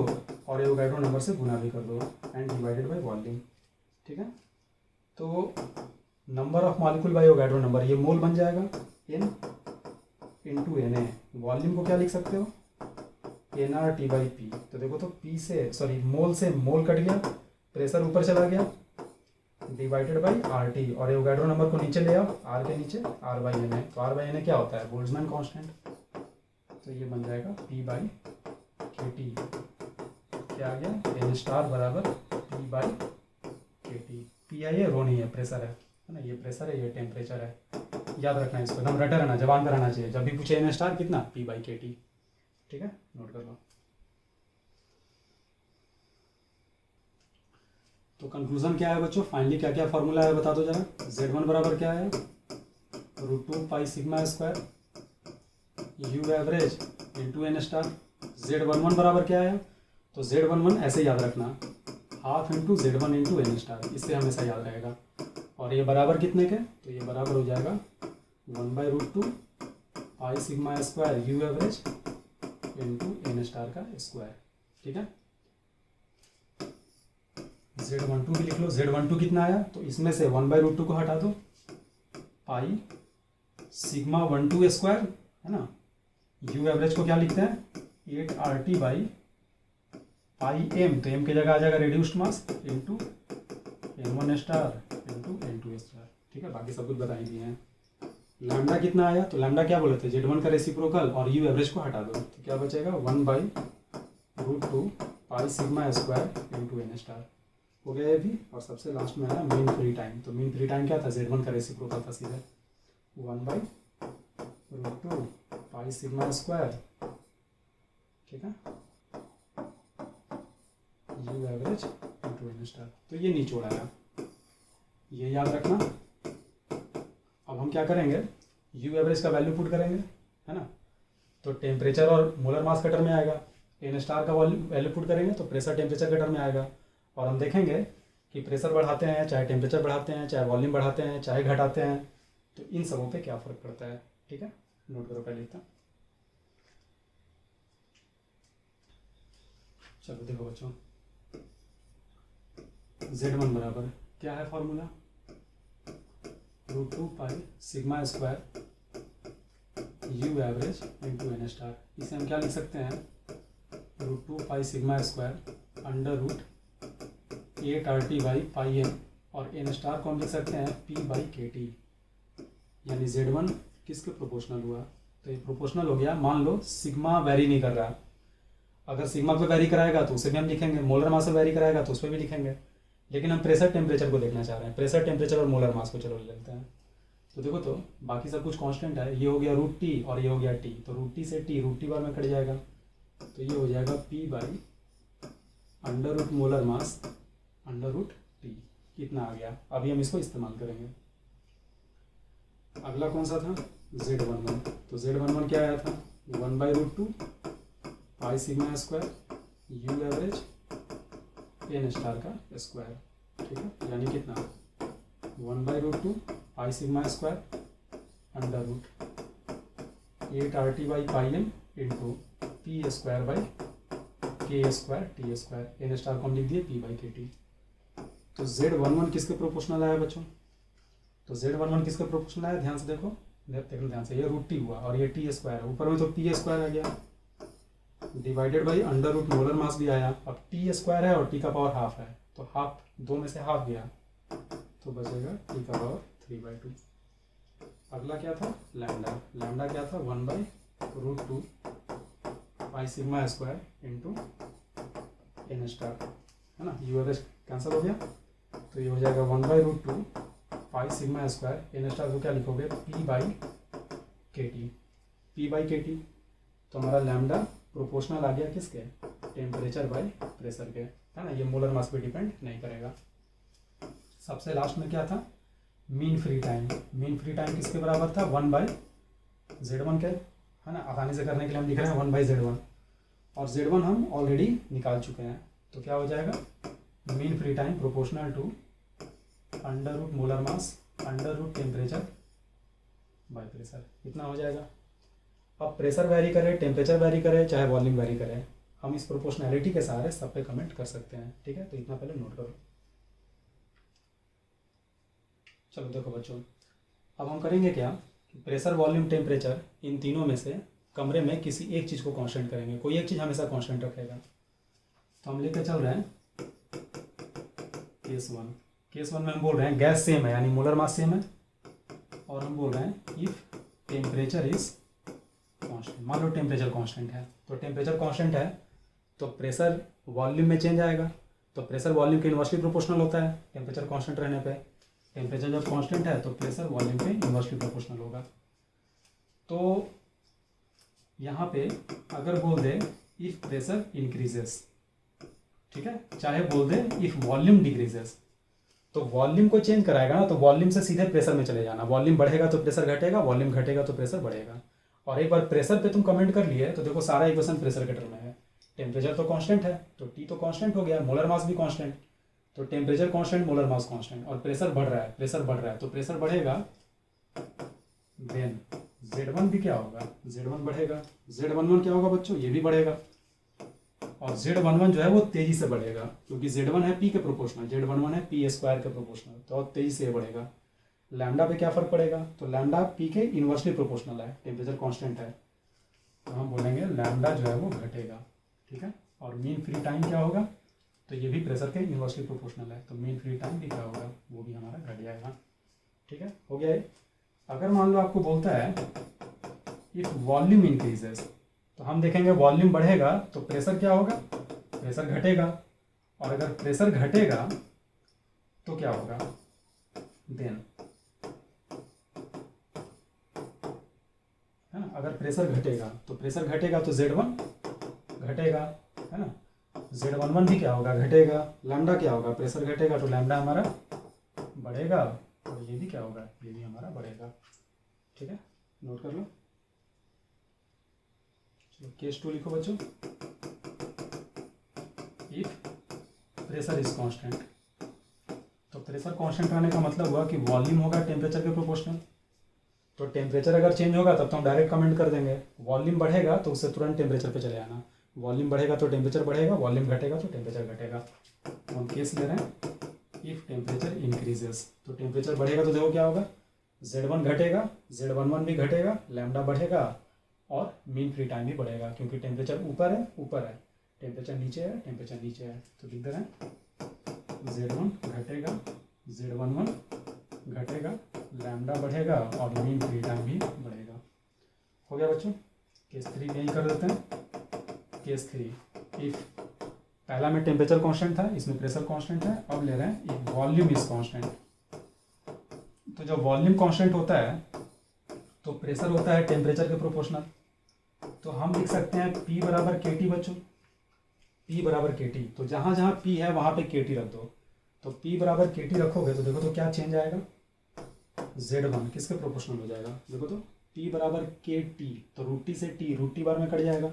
और एवोगाड्रो नंबर से गुना भी कर दो, एंड डिवाइडेड बाय वॉल्यूम। ठीक है, तो number of molecule by Avogadro number, ये मोल बन जाएगा N इंटू Na। वॉल्यूम को क्या लिख सकते हो? nRT/P। तो देखो, तो P से, सॉरी, मोल से मोल कट गया, प्रेशर ऊपर चला गया, डिवाइडेड बाई आर टी, और एवोगाड्रो नंबर को नीचे ले आओ, आर के नीचे आर बाई एन है, तो आर बाई एन क्या होता है, बोल्ट्जमैन कांस्टेंट, तो ये बन जाएगा पी बाई के टी, क्या आ गया, एन स्टार बराबर P by K T. P है ये, रो नहीं है, प्रेशर है ना, ये प्रेशर है, ये टेम्परेचर है, याद रखना है इसको, एकदम रटे रहना, जबान पर रहना चाहिए, जब भी पूछे एन स्टार कितना, पी बाई के टी, ठीक है, नोट कर लो। तो कंक्लूजन क्या है बच्चों, फाइनली क्या क्या फॉर्मूला है बता दो जरा। Z1 बराबर क्या है, √2 pi sigma square you average into N star. Z11 बराबर क्या है, तो Z11 ऐसे याद रखना, half into Z1 into N star, इससे हमेशा याद रहेगा। और ये बराबर कितने के, तो ये बराबर हो जाएगा 1/√2 pi sigma square you average into N star का स्क्वायर, ठीक है। Z12 भी लिख लो, Z12 कितना आया, तो इसमें से 1/√2 को हटा दो, पाई सिग्मा 12 स्क्वायर है ना, यू एवरेज को क्या लिखते हैं 8RT बाई पाई एम, तो एम की जगह आ जाएगा reduced mass into N1 star into N2 star, ठीक है, बाकी सब कुछ बता ही दिए हैं। लैम्डा कितना आया, तो लैम्डा क्या बोले थे, Z1 का रेसिप्रोकल और यू एवरेज को हटा दो, तो क्या बचेगा 1/√2 pi sigma square into N star, हो गया ये भी। और सबसे लास्ट में है मीन फ्री टाइम, तो मीन फ्री टाइम क्या था, Z1 का रेसिप्रोकल था सीधे 1/√2 पाई सिग्मा स्क्वायर, ठीक है, U average into N star, तो ये निचोड़ आया, ये याद रखना। अब हम क्या करेंगे, यू एवरेज का वैल्यू पुट करेंगे, है ना, तो टेम्परेचर और मोलर मास का टर्म में आएगा, एन स्टार का वैल्यू पुट करेंगे तो प्रेशर टेम्परेचर के टर्म में आएगा। और हम देखेंगे कि प्रेशर बढ़ाते हैं, चाहे टेम्परेचर बढ़ाते हैं, चाहे वॉल्यूम बढ़ाते हैं, चाहे घटाते हैं, तो इन सबों पे क्या फ़र्क पड़ता है, ठीक है, नोट करो पहले इतना। चलो देखो बच्चों, Z1 बराबर क्या है formula, √2 pi sigma square you average into N star, इसे हम क्या लिख सकते हैं, √2 pi sigma square √8RT by pi M, और एन स्टार को हम लिख सकते हैं P बाई के टी, यानी Z1 किसके प्रोपोर्शनल हुआ, तो ये प्रोपोर्शनल हो गया। मान लो सिग्मा वेरी नहीं कर रहा, अगर सिग्मा पे वेरी कराएगा तो उसे भी हम लिखेंगे, मोलर मास पे वेरी कराएगा तो उस पर भी लिखेंगे, लेकिन हम प्रेशर टेम्परेचर को देखना चाह रहे हैं, प्रेशर टेम्परेचर और मोलर मास को चलो ले लेते हैं। तो देखो, तो बाकी सब कुछ कांस्टेंट है, ये हो गया √T और ये हो गया T, तो √T से T √T बार में कट जाएगा, तो ये हो जाएगा P by under root molar mass √T, कितना आ गया। अभी हम इसको इस्तेमाल करेंगे। अगला कौन सा था, Z11, तो Z11 क्या आया था 1/√2 pi sigma square you average n star का स्क्वायर, ठीक है, यानी कितना 1/√2 pi sigma square √8RT by pi m into P square by k square T square, N star को हम लिख दिए P बाई के टी। तो Z11 किसके प्रोपोर्शनल आया बच्चों, तो Z11 किसके प्रोपोर्शनल आया, ध्यान से देखो, ध्यान से, ये √T हुआ और ये T स्क्वायर है, ऊपर में तो P स्क्वायर आ गया, divided by under root molar mass भी आया। अब T स्क्वायर है और T का पावर हाफ है, तो हाफ, दो में से हाफ गया, तो बचेगा T का पावर 3/2। अगला क्या था, लैम्डा, लैम्डा क्या था 1/√2 pi sigma square into N star, है ना, यू एवरेज कैंसिल हो गया, तो ये हो जाएगा 1/√2 pi sigma square, N star को क्या लिखोगे P by K T, P by K T, तो हमारा लैम्डा प्रोपोर्शनल आ गया किसके, टेम्परेचर बाई प्रेशर के, है ना, ये मोलर मास पे डिपेंड नहीं करेगा। सबसे लास्ट में क्या था, mean free time, mean free time किसके बराबर था 1/Z1 के, है ना, आसानी से करने के लिए हम लिख रहे हैं 1/Z1, और Z1 हम ऑलरेडी निकाल चुके हैं, तो क्या हो जाएगा mean free time proportional to under root molar mass under root temperature by pressure, इतना हो जाएगा। अब प्रेशर वेरी करे, टेम्परेचर वेरी करे, चाहे वॉल्यूम वेरी करे, हम इस प्रोपोर्शनैलिटी के सहारे सब पे कमेंट कर सकते हैं, ठीक है, तो इतना पहले नोट करो। चलो देखो बच्चों, अब हम करेंगे क्या, प्रेशर वॉल्यूम टेम्परेचर इन तीनों में से कमरे में किसी एक चीज़ को कांस्टेंट करेंगे, कोई एक चीज़ हमेशा कांस्टेंट रखेगा। तो हम लेकर चल रहे हैं केस 1, केस 1 में हम बोल रहे हैं गैस सेम है यानी मोलर मास सेम है, और हम बोल रहे हैं इफ टेम्परेचर इज कांस्टेंट। मान लो टेम्परेचर कांस्टेंट है, तो टेम्परेचर कांस्टेंट है तो प्रेशर वॉल्यूम में चेंज आएगा, तो प्रेशर वॉल्यूम के इन्वर्सली प्रोपोर्शनल होता है टेम्परेचर कांस्टेंट रहने पे। टेम्परेचर जब कांस्टेंट है तो प्रेशर वॉल्यूम के इन्वर्सली प्रोपोर्शनल होगा। तो यहाँ पे अगर बोल दे इफ प्रेशर इंक्रीजेस, ठीक है, चाहे बोल दे इफ वॉल्यूम डिक्रीजेस, तो वॉल्यूम को चेंज कराएगा ना, तो वॉल्यूम से सीधे प्रेशर में चले जाना। वॉल्यूम बढ़ेगा तो प्रेशर घटेगा, वॉल्यूम घटेगा तो प्रेशर बढ़ेगा। और एक बार प्रेशर पे तुम कमेंट कर लिए तो देखो सारा इक्वेशन प्रेशर के टर्म में है। टेम्परेचर तो कांस्टेंट है तो टी तो कांस्टेंट हो गया, मोलर मास भी कांस्टेंट, तो temperature constant molar mass constant, और प्रेशर बढ़ रहा है, प्रेशर बढ़ रहा है तो प्रेशर बढ़ेगा, देन Z1 भी क्या होगा, Z1 बढ़ेगा। Z11 क्या होगा बच्चों, ये भी बढ़ेगा, और Z11 जो है वो तेजी से बढ़ेगा क्योंकि Z1 है P के प्रोपोर्शनल, Z11 है P स्क्वायर के प्रोपोर्शनल, तो और तेजी से बढ़ेगा। लैम्डा पे क्या फर्क पड़ेगा, तो लैम्डा P के इन्वर्सली प्रोपोर्शनल है, टेम्परेचर कांस्टेंट है, तो हम बोलेंगे लैम्डा जो है वो घटेगा, ठीक है। और मीन फ्री टाइम क्या होगा, तो ये भी प्रेशर के इन्वर्सली प्रोपोर्शनल है, तो मीन फ्री टाइम भी क्या होगा, वो भी हमारा घट जाएगा, ठीक है, हो गया ये। अगर मान लो आपको बोलता है इफ वॉल्यूम इंक्रीजेस, तो हम देखेंगे वॉल्यूम बढ़ेगा तो प्रेशर क्या होगा, प्रेशर घटेगा, और अगर प्रेशर घटेगा तो क्या होगा, देन है ना, अगर प्रेशर घटेगा तो Z1 घटेगा, है ना, Z11 भी क्या होगा, घटेगा। लैम्डा क्या होगा, प्रेशर घटेगा तो लैम्डा हमारा बढ़ेगा, और ये भी क्या होगा, ये भी हमारा बढ़ेगा, ठीक है, नोट कर लो। चलो केस 2 लिखो बच्चों। इफ प्रेशर इज कांस्टेंट, तो प्रेशर कांस्टेंट रहने का मतलब हुआ कि वॉल्यूम होगा टेम्परेचर के प्रोपोर्शनल, तो टेम्परेचर अगर चेंज होगा तब तो हम डायरेक्ट कमेंट कर देंगे। वॉल्यूम बढ़ेगा तो उससे तुरंत टेम्परेचर पे चले आना, वॉल्यूम बढ़ेगा तो टेम्परेचर बढ़ेगा, वॉल्यूम घटेगा तो टेम्परेचर घटेगा। तो हम केस ले रहे हैं इफ टेम्परेचर इंक्रीजेस, तो टेम्परेचर बढ़ेगा तो देखो क्या होगा, Z1 घटेगा, Z11 भी घटेगा, लैम्डा बढ़ेगा, और मीन फ्री टाइम भी बढ़ेगा क्योंकि टेम्परेचर ऊपर है, टेम्परेचर नीचे है, टेम्परेचर नीचे है, तो लिख दे रहे हैं Z1 घटेगा, Z11 घटेगा, लैम्डा बढ़ेगा, और मीन फ्री टाइम भी बढ़ेगा। हो गया बच्चों। केस 3 यही कर देते हैं। केस 3 इफ पहला में टेम्परेचर कांस्टेंट था, इसमें प्रेशर कांस्टेंट है, अब ले रहे हैं इफ वॉल्यूम इज कांस्टेंट। तो जब वॉल्यूम कांस्टेंट होता है तो प्रेशर होता है टेम्परेचर के प्रोपोर्शनल, तो हम लिख सकते हैं P बराबर KT बच्चों, P बराबर KT, तो जहाँ जहाँ P है वहाँ पे KT रख दो, तो P बराबर KT रखोगे तो देखो तो क्या चेंज आएगा, Z1 किसके प्रोपोर्शनल हो जाएगा, देखो तो P बराबर KT, तो रूट टी से T, रूट टी बार में कट जाएगा,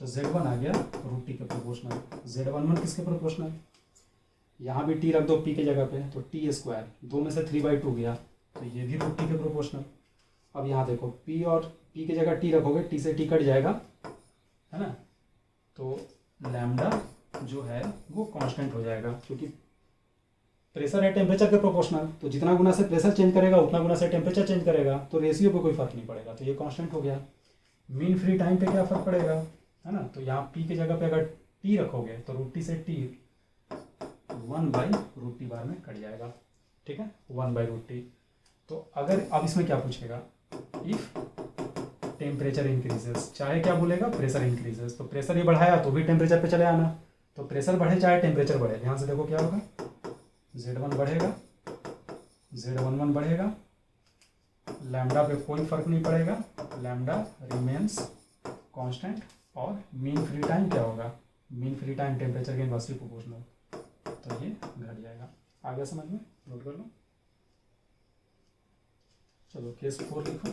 तो Z1 आ गया रूट टी के प्रोपोर्शनल, Z11 किसके प्रोपोर्शनल, यहाँ भी T रख दो P के जगह पे, तो T स्क्वायर, 2 में से 3/2 गया, तो ये भी रूट टी के प्रोपोर्शनल। अब यहाँ देखो P और P की जगह T रखोगे, T से T कट जाएगा, है ना, तो लैम्डा जो है वो कांस्टेंट हो जाएगा क्योंकि प्रेशर है टेम्परेचर के प्रोपोर्शनल, तो जितना गुना से प्रेशर चेंज करेगा उतना गुना से टेम्परेचर चेंज करेगा, तो रेशियो पे कोई फर्क नहीं पड़ेगा, तो ये कांस्टेंट हो गया। मीन फ्री टाइम पे क्या फर्क पड़ेगा, है ना, तो यहाँ P की जगह पे अगर T रखोगे तो रूट टी से T 1/√T बार में कट जाएगा, ठीक है, 1/√T। तो अगर अब इसमें क्या पूछेगा, इफ टेम्परेचर इंक्रीजेस, चाहे क्या बोलेगा, प्रेशर इंक्रीजेस, तो प्रेशर ही बढ़ाया तो भी टेम्परेचर पे चले आना, तो प्रेशर बढ़े चाहे टेम्परेचर बढ़े, ध्यान से देखो क्या होगा, Z1 बढ़ेगा, Z11 बढ़ेगा, लैम्डा पे कोई फर्क नहीं पड़ेगा, लैम्डा रिमेन्स कांस्टेंट, और मीन फ्री टाइम क्या होगा, मीन फ्री टाइम टेम्परेचर के इनवर्सली प्रोपोर्शनल, तो ये घट जाएगा। आ गया समझ में, नोट कर लो। चलो केस 4 लिखो।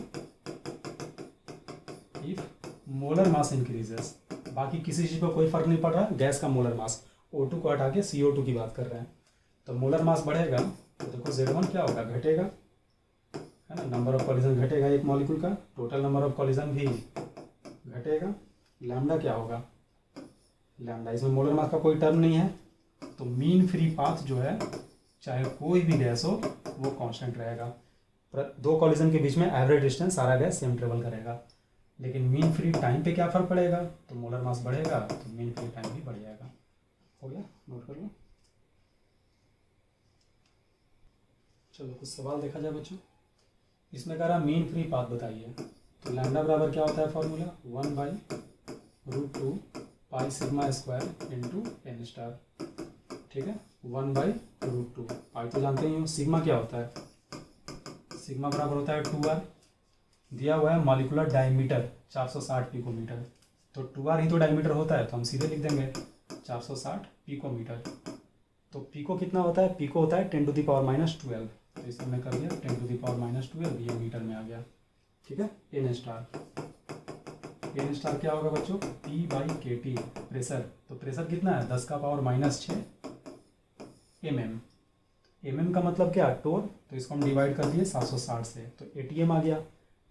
इफ मोलर मास इंक्रीजेस, बाकी किसी चीज़ पर कोई फर्क नहीं पड़ रहा, गैस का मोलर मास, O2 को हटा के CO2 की बात कर रहे हैं, तो मोलर मास बढ़ेगा तो देखो Z1 क्या होगा, घटेगा, है ना, नंबर ऑफ कॉलिजन घटेगा एक मॉलिक्यूल का, टोटल नंबर ऑफ कॉलिजन भी घटेगा। लैम्डा क्या होगा, लैम्डा, इसमें मोलर मास का कोई टर्म नहीं है, तो मीन फ्री पाथ जो है चाहे कोई भी गैस हो वो कांस्टेंट रहेगा। दो कॉलिजन के बीच में एवरेज डिस्टेंस सारा गैस सेम ट्रेवल करेगा, लेकिन मीन फ्री टाइम पे क्या फर्क पड़ेगा, तो मोलर मास बढ़ेगा तो मीन फ्री टाइम भी बढ़ जाएगा। हो गया, नोट कर लो। चलो कुछ सवाल देखा जाए बच्चों। इसमें कह रहा मीन फ्री पाथ बताइए। तो लैम्डा बराबर क्या होता है formula, 1/√2 pi sigma square into N star. ठीक है, 1/√2 पाई तो जानते ही हो। सिग्मा क्या होता है, सिग्मा बराबर होता है 2r। दिया हुआ है मॉलिकुलर डायमीटर 460 पिकोमीटर। तो 2r ही तो डायमीटर होता है, तो हम सीधे लिख देंगे 460 पिकोमीटर। तो पिको कितना होता है, पिको होता है 10⁻⁻12। तो इसे हमने कर दिया 10⁻⁻12, ये मीटर में आ गया। ठीक है, एन स्टार क्या होगा बच्चों, P/kT प्रेशर। तो प्रेशर कितना है, 10⁻⁻6 mm। mm का मतलब क्या, टोर। तो इसको हम डिवाइड कर दिए 760 से, तो ATM आ गया।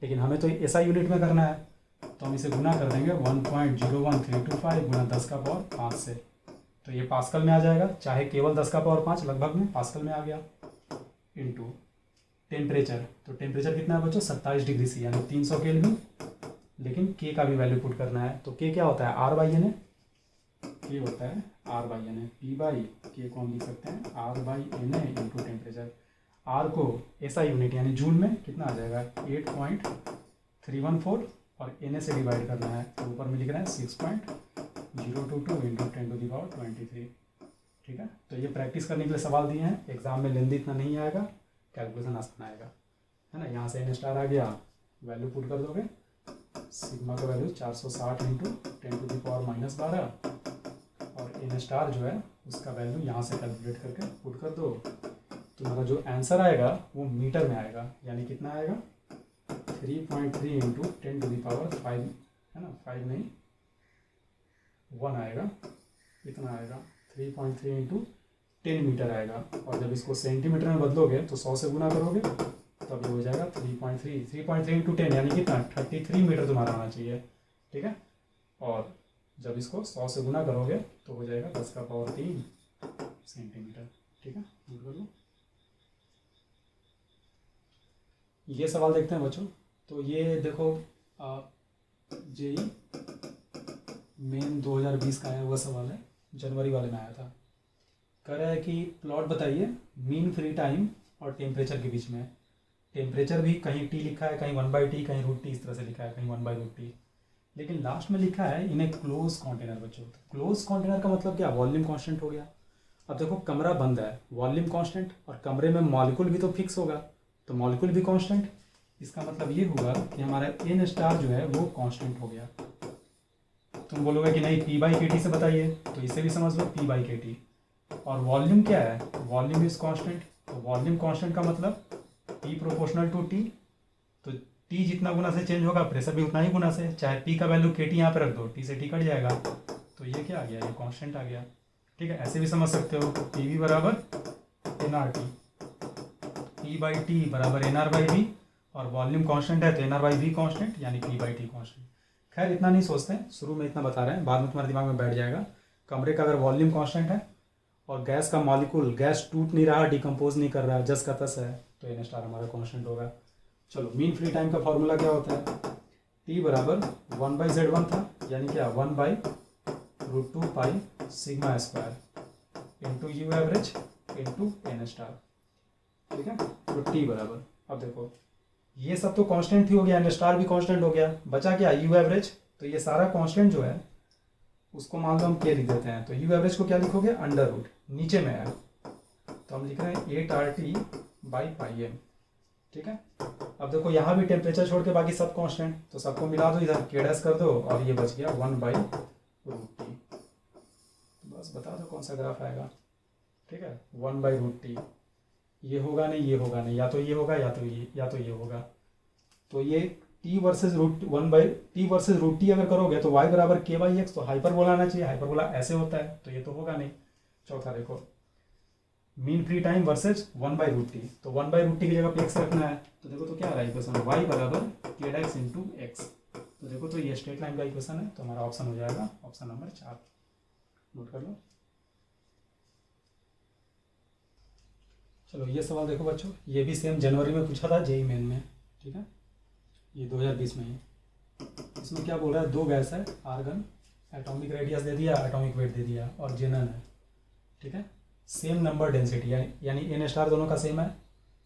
लेकिन हमें तो ऐसा यूनिट में करना है, तो हम इसे गुना कर देंगे 1.01325 गुना 10⁻5 से। तो ये पास्कल में आ जाएगा, चाहे केवल 10⁻5 लगभग में पास्कल में आ गया। Into temperature. तो टेम्परेचर कितना है बच्चों, 27 डिग्री सी, यानी 300 केल्विन। लेकिन के का भी वैल्यू पुट करना है। तो के क्या होता है, R/Na। के होता है R/Na। P/k को हम लिख सकते हैं R/Na इंटू टेम्परेचर। आर को ऐसा यूनिट यानी जूल में कितना आ जाएगा, 8.314, और Na से डिवाइड करना है। तो ऊपर में लिख रहे हैं 6.022 इंटू 10⁻23। ठीक है, तो ये प्रैक्टिस करने के लिए सवाल दिए हैं। एग्जाम में लेंदी इतना नहीं आएगा, कैलकुलेशन आसान आएगा, है ना। यहाँ से एन स्टार आ गया, वैल्यू पुट कर दोगे। सिग्मा का वैल्यू 460 इंटू 10⁻12, और एन स्टार जो है उसका वैल्यू यहाँ से कैलकुलेट करके पुट कर दो। तुम्हारा जो आंसर आएगा वो मीटर में आएगा, यानी कितना आएगा, 3.3 इंटू 10⁵, है ना, 5 नहीं 1 आएगा। कितना आएगा, 3.3 इंटू 10 मीटर आएगा। और जब इसको सेंटीमीटर में बदलोगे तो 100 से गुना करोगे, तब ये हो जाएगा 3.3 इंटू 10, यानी कितना, 33 मीटर तुम्हारा आना चाहिए। ठीक है, और जब इसको 100 से गुना करोगे तो हो जाएगा 10⁻3 सेंटीमीटर। ठीक है, नोट कर लो। ये सवाल देखते हैं बच्चों। तो ये देखो जेई मेन 2020 का आया हुआ सवाल है, जनवरी वाले में आया था। कह रहा है कि प्लॉट बताइए मीन फ्री टाइम और टेम्परेचर के बीच में। टेम्परेचर भी कहीं T लिखा है, कहीं 1/T, कहीं √T, इस तरह से लिखा है, कहीं 1/√T। लेकिन लास्ट में लिखा है इन ए क्लोज कंटेनर बच्चों। तो क्लोज कंटेनर का मतलब क्या, वॉल्यूम कांस्टेंट हो गया। अब देखो कमरा बंद है, वॉल्यूम कांस्टेंट, और कमरे में मॉलिक्यूल भी तो फिक्स होगा, तो मॉलिक्यूल भी कांस्टेंट। इसका मतलब ये होगा कि हमारा एन स्टार जो है वो कांस्टेंट हो गया। तुम बोलोगे कि नहीं P/kT से बताइए, तो इसे भी समझ लो P/kT। और वॉल्यूम क्या है, वॉल्यूम इज कांस्टेंट। तो वॉल्यूम कांस्टेंट का मतलब P प्रोपोर्शनल टू T। तो T जितना गुना से चेंज होगा, प्रेशर भी उतना ही गुना से। चाहे P का वैल्यू kT यहाँ पे रख दो, T से T कट जाएगा, तो ये क्या आ गया, ये कांस्टेंट आ गया। ठीक है, ऐसे भी समझ सकते हो, PV बराबर nRT, P/T बराबर nR/V, और वॉल्यूम कांस्टेंट है तो nR/V कांस्टेंट, यानी P/T कांस्टेंट। खैर इतना नहीं सोचते हैं, शुरू में इतना बता रहे हैं, बाद में तुम्हारे दिमाग में बैठ जाएगा। कमरे का अगर वॉल्यूम कांस्टेंट है और गैस का मॉलिक्यूल, गैस टूट नहीं रहा, डिकम्पोज नहीं कर रहा, जस का तस है, तो एन स्टार हमारा कांस्टेंट होगा। चलो मीन फ्री टाइम का फॉर्मूला क्या होता है, T बराबर 1/Z1 था, यानी क्या 1/√2 pi sigma square into you average into N star. ठीक है, तो T बराबर, अब देखो ये सब तो कांस्टेंट ही हो गया, एन स्टार भी कांस्टेंट हो गया, बचा क्या, यू एवरेज। तो ये सारा कांस्टेंट जो है उसको मान लो हम के लिख देते हैं। तो यू एवरेज को क्या लिखोगे, अंडर रूट, नीचे में है, तो हम लिख रहे हैं 8RT/πm। ठीक है, अब देखो यहाँ भी टेम्परेचर छोड़ के बाकी सब कांस्टेंट, तो सबको मिला दो, इधर के डैश कर दो, और ये बच गया 1/√T। बस बता दो कौन सा ग्राफ आएगा। ठीक है, 1/√T। ये होगा नहीं, ये होगा नहीं, या तो ये होगा या तो ये होगा। तो ये T वर्सेज √T अगर करोगे तो y बराबर k/x, तो हाइपरबोला आना चाहिए, हाइपरबोला ऐसे होता है, तो ये तो होगा नहीं। चौथा देखो mean free time versus 1/√T, तो 1/√T की जगह पे x रखना है, तो देखो तो क्या आ रहा है इक्वेशन, y बराबर k/x इंटू x। तो देखो तो ये स्ट्रेट लाइन का इक्वेशन है, तो हमारा ऑप्शन हो जाएगा ऑप्शन नंबर 4। नोट कर लो। चलो ये सवाल देखो बच्चों, ये भी सेम जनवरी में पूछा था जेई मेन में। ठीक है, ये 2020 में ही। इसमें क्या बोल रहा है, दो गैस है, आर्गन, एटॉमिक रेडियस दे दिया, एटॉमिक वेट दे दिया, और जेनन है। ठीक है, सेम नंबर डेंसिटी, यानी एन स्टार दोनों का सेम है,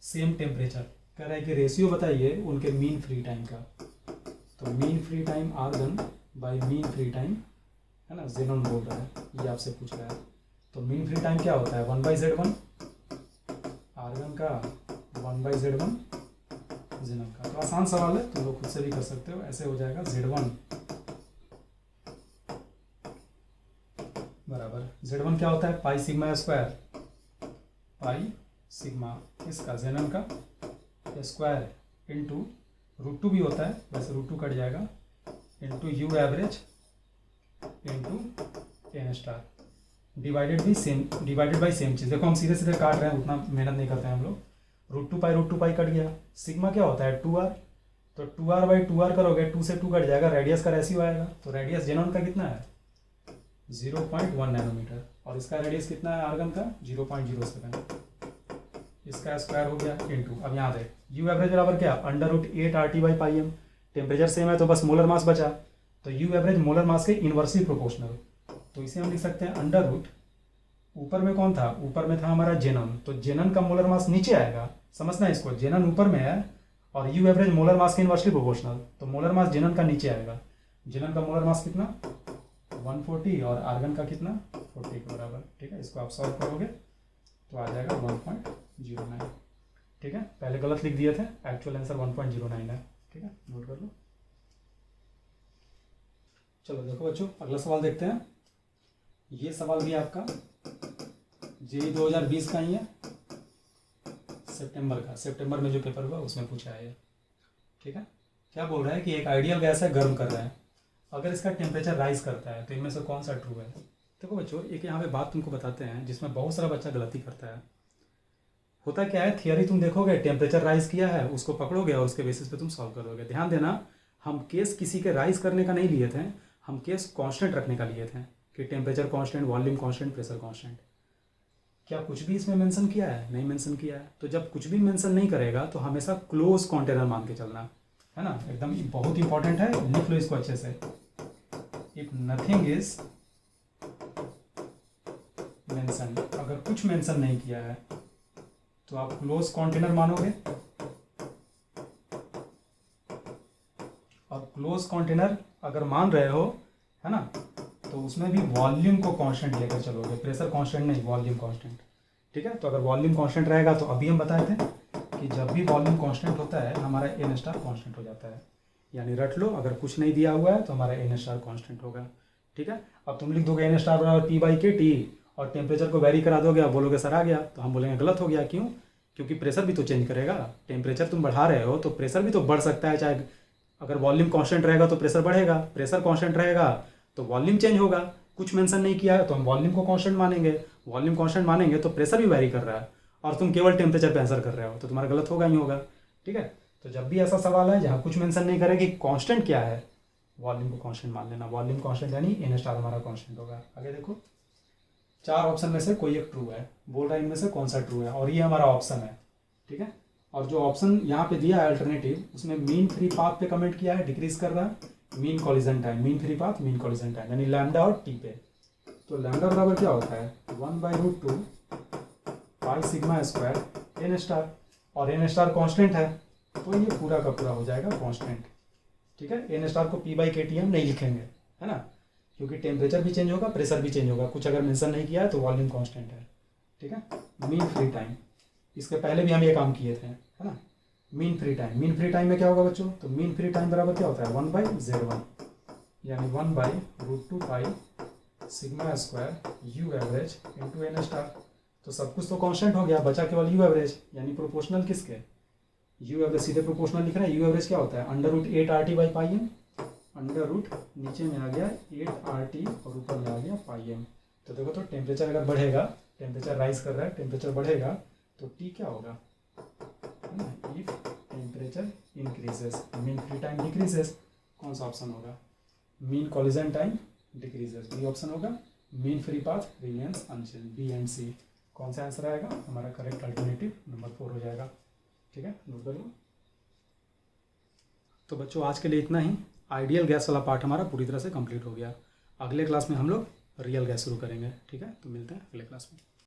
सेम टेम्परेचर, कह रहा है कि रेशियो बताइए उनके मीन फ्री टाइम का। तो mean free time argon by mean free time, है ना, जेनॉन बोल रहा है, ये आपसे पूछ रहा है। तो मीन फ्री टाइम क्या होता है, 1/Z1 आर्गन का, 1/Z1 जेनॉन का। तो आसान सवाल है, तुम लोग खुद से भी कर सकते हो। ऐसे हो जाएगा Z1 बराबर, Z1 क्या होता है, pi sigma square, pi sigma इसका जेनॉन का स्क्वायर इंटू √2 भी होता है, वैसे √2 कट जाएगा, into you average into N star divided by same चीज़। देखो हम सीधे सीधे काट रहे हैं, उतना मेहनत नहीं करते हैं हम लोग। √2 पाई कट गया। सिग्मा क्या होता है, 2r, तो 2r/2r करोगे, 2 से 2 कट जाएगा, रेडियस का रेशियो आएगा। तो रेडियस जेनॉन का कितना है, 0.1 नैनोमीटर, और इसका रेडियस कितना है आर्गन का, 0.07। इसका स्क्वायर हो गया इंटू, अब यहाँ देख यू एवरेज बराबर क्या, √8RT/πm। टेम्परेचर सेम है तो बस मोलर मास बचा, तो यू एवरेज मोलर मास के इनवर्सली प्रोपोर्शनल। तो इसे हम लिख सकते हैं √ ऊपर में कौन था, ऊपर में था हमारा जेनन, तो जेनन का मोलर मास नीचे आएगा, समझना इसको, जेनन ऊपर में है और यू एवरेज मोलर मास के इनवर्सली प्रोपोर्शनल, तो मोलर मास जेनन का नीचे आएगा। जेनन का मोलर मास कितना, 140, और आर्गन का कितना, 40 के बराबर। ठीक है, इसको आप सॉल्व करोगे तो आ जाएगा 1.09। ठीक है, पहले गलत लिख दिए थे, एक्चुअल आंसर 1.09 है। ठीक है, नोट कर लो। चलो देखो बच्चों, अगला सवाल देखते हैं। ये सवाल भी आपका जेईई 2020 का ही है, सितंबर में जो पेपर हुआ उसमें पूछा है। ठीक है, क्या बोल रहा है कि एक आइडियल गैस है, गर्म कर रहा है, अगर इसका टेम्परेचर राइज करता है तो इनमें से कौन सा ट्रू है। देखो बच्चों, एक यहाँ पे बात तुमको बताते हैं जिसमें बहुत सारा बच्चा गलती करता है। होता क्या है, थियरी तुम देखोगे, टेम्परेचर राइज किया है, उसको पकड़ोगे और उसके बेसिस पे तुम सॉल्व करोगे। ध्यान देना, हम केस किसी के राइज करने का नहीं लिए थे, हम केस कांस्टेंट रखने का लिए थे, कि temperature constant, volume constant, pressure constant. क्या कुछ भी इसमें मेंशन किया है, नहीं मेंशन किया है। तो जब कुछ भी मेंशन नहीं करेगा तो हमेशा क्लोज कंटेनर मान के चलना है ना, एकदम बहुत इंपॉर्टेंट है, लिख लो इसको अच्छे से। इफ नथिंग इज मेंशन, अगर कुछ मेंशन नहीं किया है तो आप क्लोज कंटेनर मानोगे, और क्लोज कंटेनर अगर मान रहे हो, है ना, तो उसमें भी वॉल्यूम को कांस्टेंट लेकर चलोगे, प्रेशर कांस्टेंट नहीं, वॉल्यूम कांस्टेंट। ठीक है, तो अगर वॉल्यूम कांस्टेंट रहेगा तो अभी हम बताए थे कि जब भी वॉल्यूम कांस्टेंट होता है हमारा एन स्टार कांस्टेंट हो जाता है। यानी रट लो, अगर कुछ नहीं दिया हुआ है तो हमारा एन स्टार कांस्टेंट होगा। ठीक है, अब तुम लिख दोगे एन स्टार बराबर P/kT और टेम्परेचर को वेरी करा दोगे, आप बोलोगे सर आ गया, तो हम बोलेंगे गलत हो गया। क्यों, क्योंकि प्रेशर भी तो चेंज करेगा, टेम्परेचर तुम बढ़ा रहे हो तो प्रेशर भी तो बढ़ सकता है, चाहे अगर वॉल्यूम कांस्टेंट रहेगा तो प्रेशर बढ़ेगा, प्रेशर कांस्टेंट रहेगा तो वॉल्यूम चेंज होगा। कुछ मेंशन नहीं किया है तो हम वॉल्यूम को कांस्टेंट मानेंगे, वॉल्यूम कांस्टेंट मानेंगे तो प्रेशर भी वेरी कर रहा है, और तुम केवल टेम्परेचर पे आंसर कर रहे हो, तो तुम्हारा गलत होगा ही होगा। ठीक है, तो जब भी ऐसा सवाल है जहाँ कुछ मेंशन नहीं करे कि कांस्टेंट क्या है, वॉल्यूम को कांस्टेंट मान लेना। वॉल्यूम कांस्टेंट यानी एन स्टार हमारा कांस्टेंट होगा। आगे देखो, 4 ऑप्शन में से कोई एक ट्रू है, बोल रहा है इनमें से कौन सा ट्रू है, और ये हमारा ऑप्शन है। ठीक है, और जो ऑप्शन यहाँ पे दिया है अल्टरनेटिव, उसमें मीन फ्री पाथ पे कमेंट किया है, डिक्रीज कर रहा है, mean collision time, mean free path, mean collision time, यानी लैम्डा और टी पे। तो लैम्डा बराबर क्या होता है, 1/√2 pi sigma square N star, और एन स्टार कॉन्स्टेंट है तो ये पूरा का पूरा हो जाएगा कॉन्स्टेंट। ठीक है, एन स्टार को P/kT हम नहीं लिखेंगे, है ना, क्योंकि टेम्परेचर भी चेंज होगा, प्रेशर भी चेंज होगा, कुछ अगर मेंशन नहीं किया है तो वॉल्यूम कांस्टेंट है। ठीक है, मीन फ्री टाइम, इसके पहले भी हम ये काम किए थे, है ना। Mean free time, mean free time में क्या होगा बच्चों, तो मीन फ्री टाइम बराबर क्या होता है, 1/Z1, यानी 1/√2 pi sigma square you average into N star. तो सब कुछ तो कांस्टेंट हो गया, बचा केवल यू एवरेज, यानी प्रोपोर्शनल किसके, यू एवरेज, सीधे प्रोपोर्शनल लिख रहे हैं। यू एवरेज क्या होता है, √8RT/πm, अंडर रूट नीचे में आ गया 8RT और ऊपर में आ गया πm। तो देखो, तो टेम्परेचर अगर बढ़ेगा, टेम्परेचर राइज कर रहा है, टेम्परेचर बढ़ेगा तो टी क्या होगा, if temperature increases mean free time decreases. कौन सा ऑप्शन होगा, mean collision time decreases, B option होगा। Mean free path remains unchange, B and C. कौन सा आंसर आएगा, हमारा करेक्ट अल्टरनेटिव नंबर 4 हो जाएगा। ठीक है, नोट कर लो। तो बच्चों आज के लिए इतना ही। आइडियल गैस वाला पार्ट हमारा पूरी तरह से कंप्लीट हो गया। अगले क्लास में हम लोग रियल गैस शुरू करेंगे। ठीक है, तो मिलते हैं अगले क्लास में।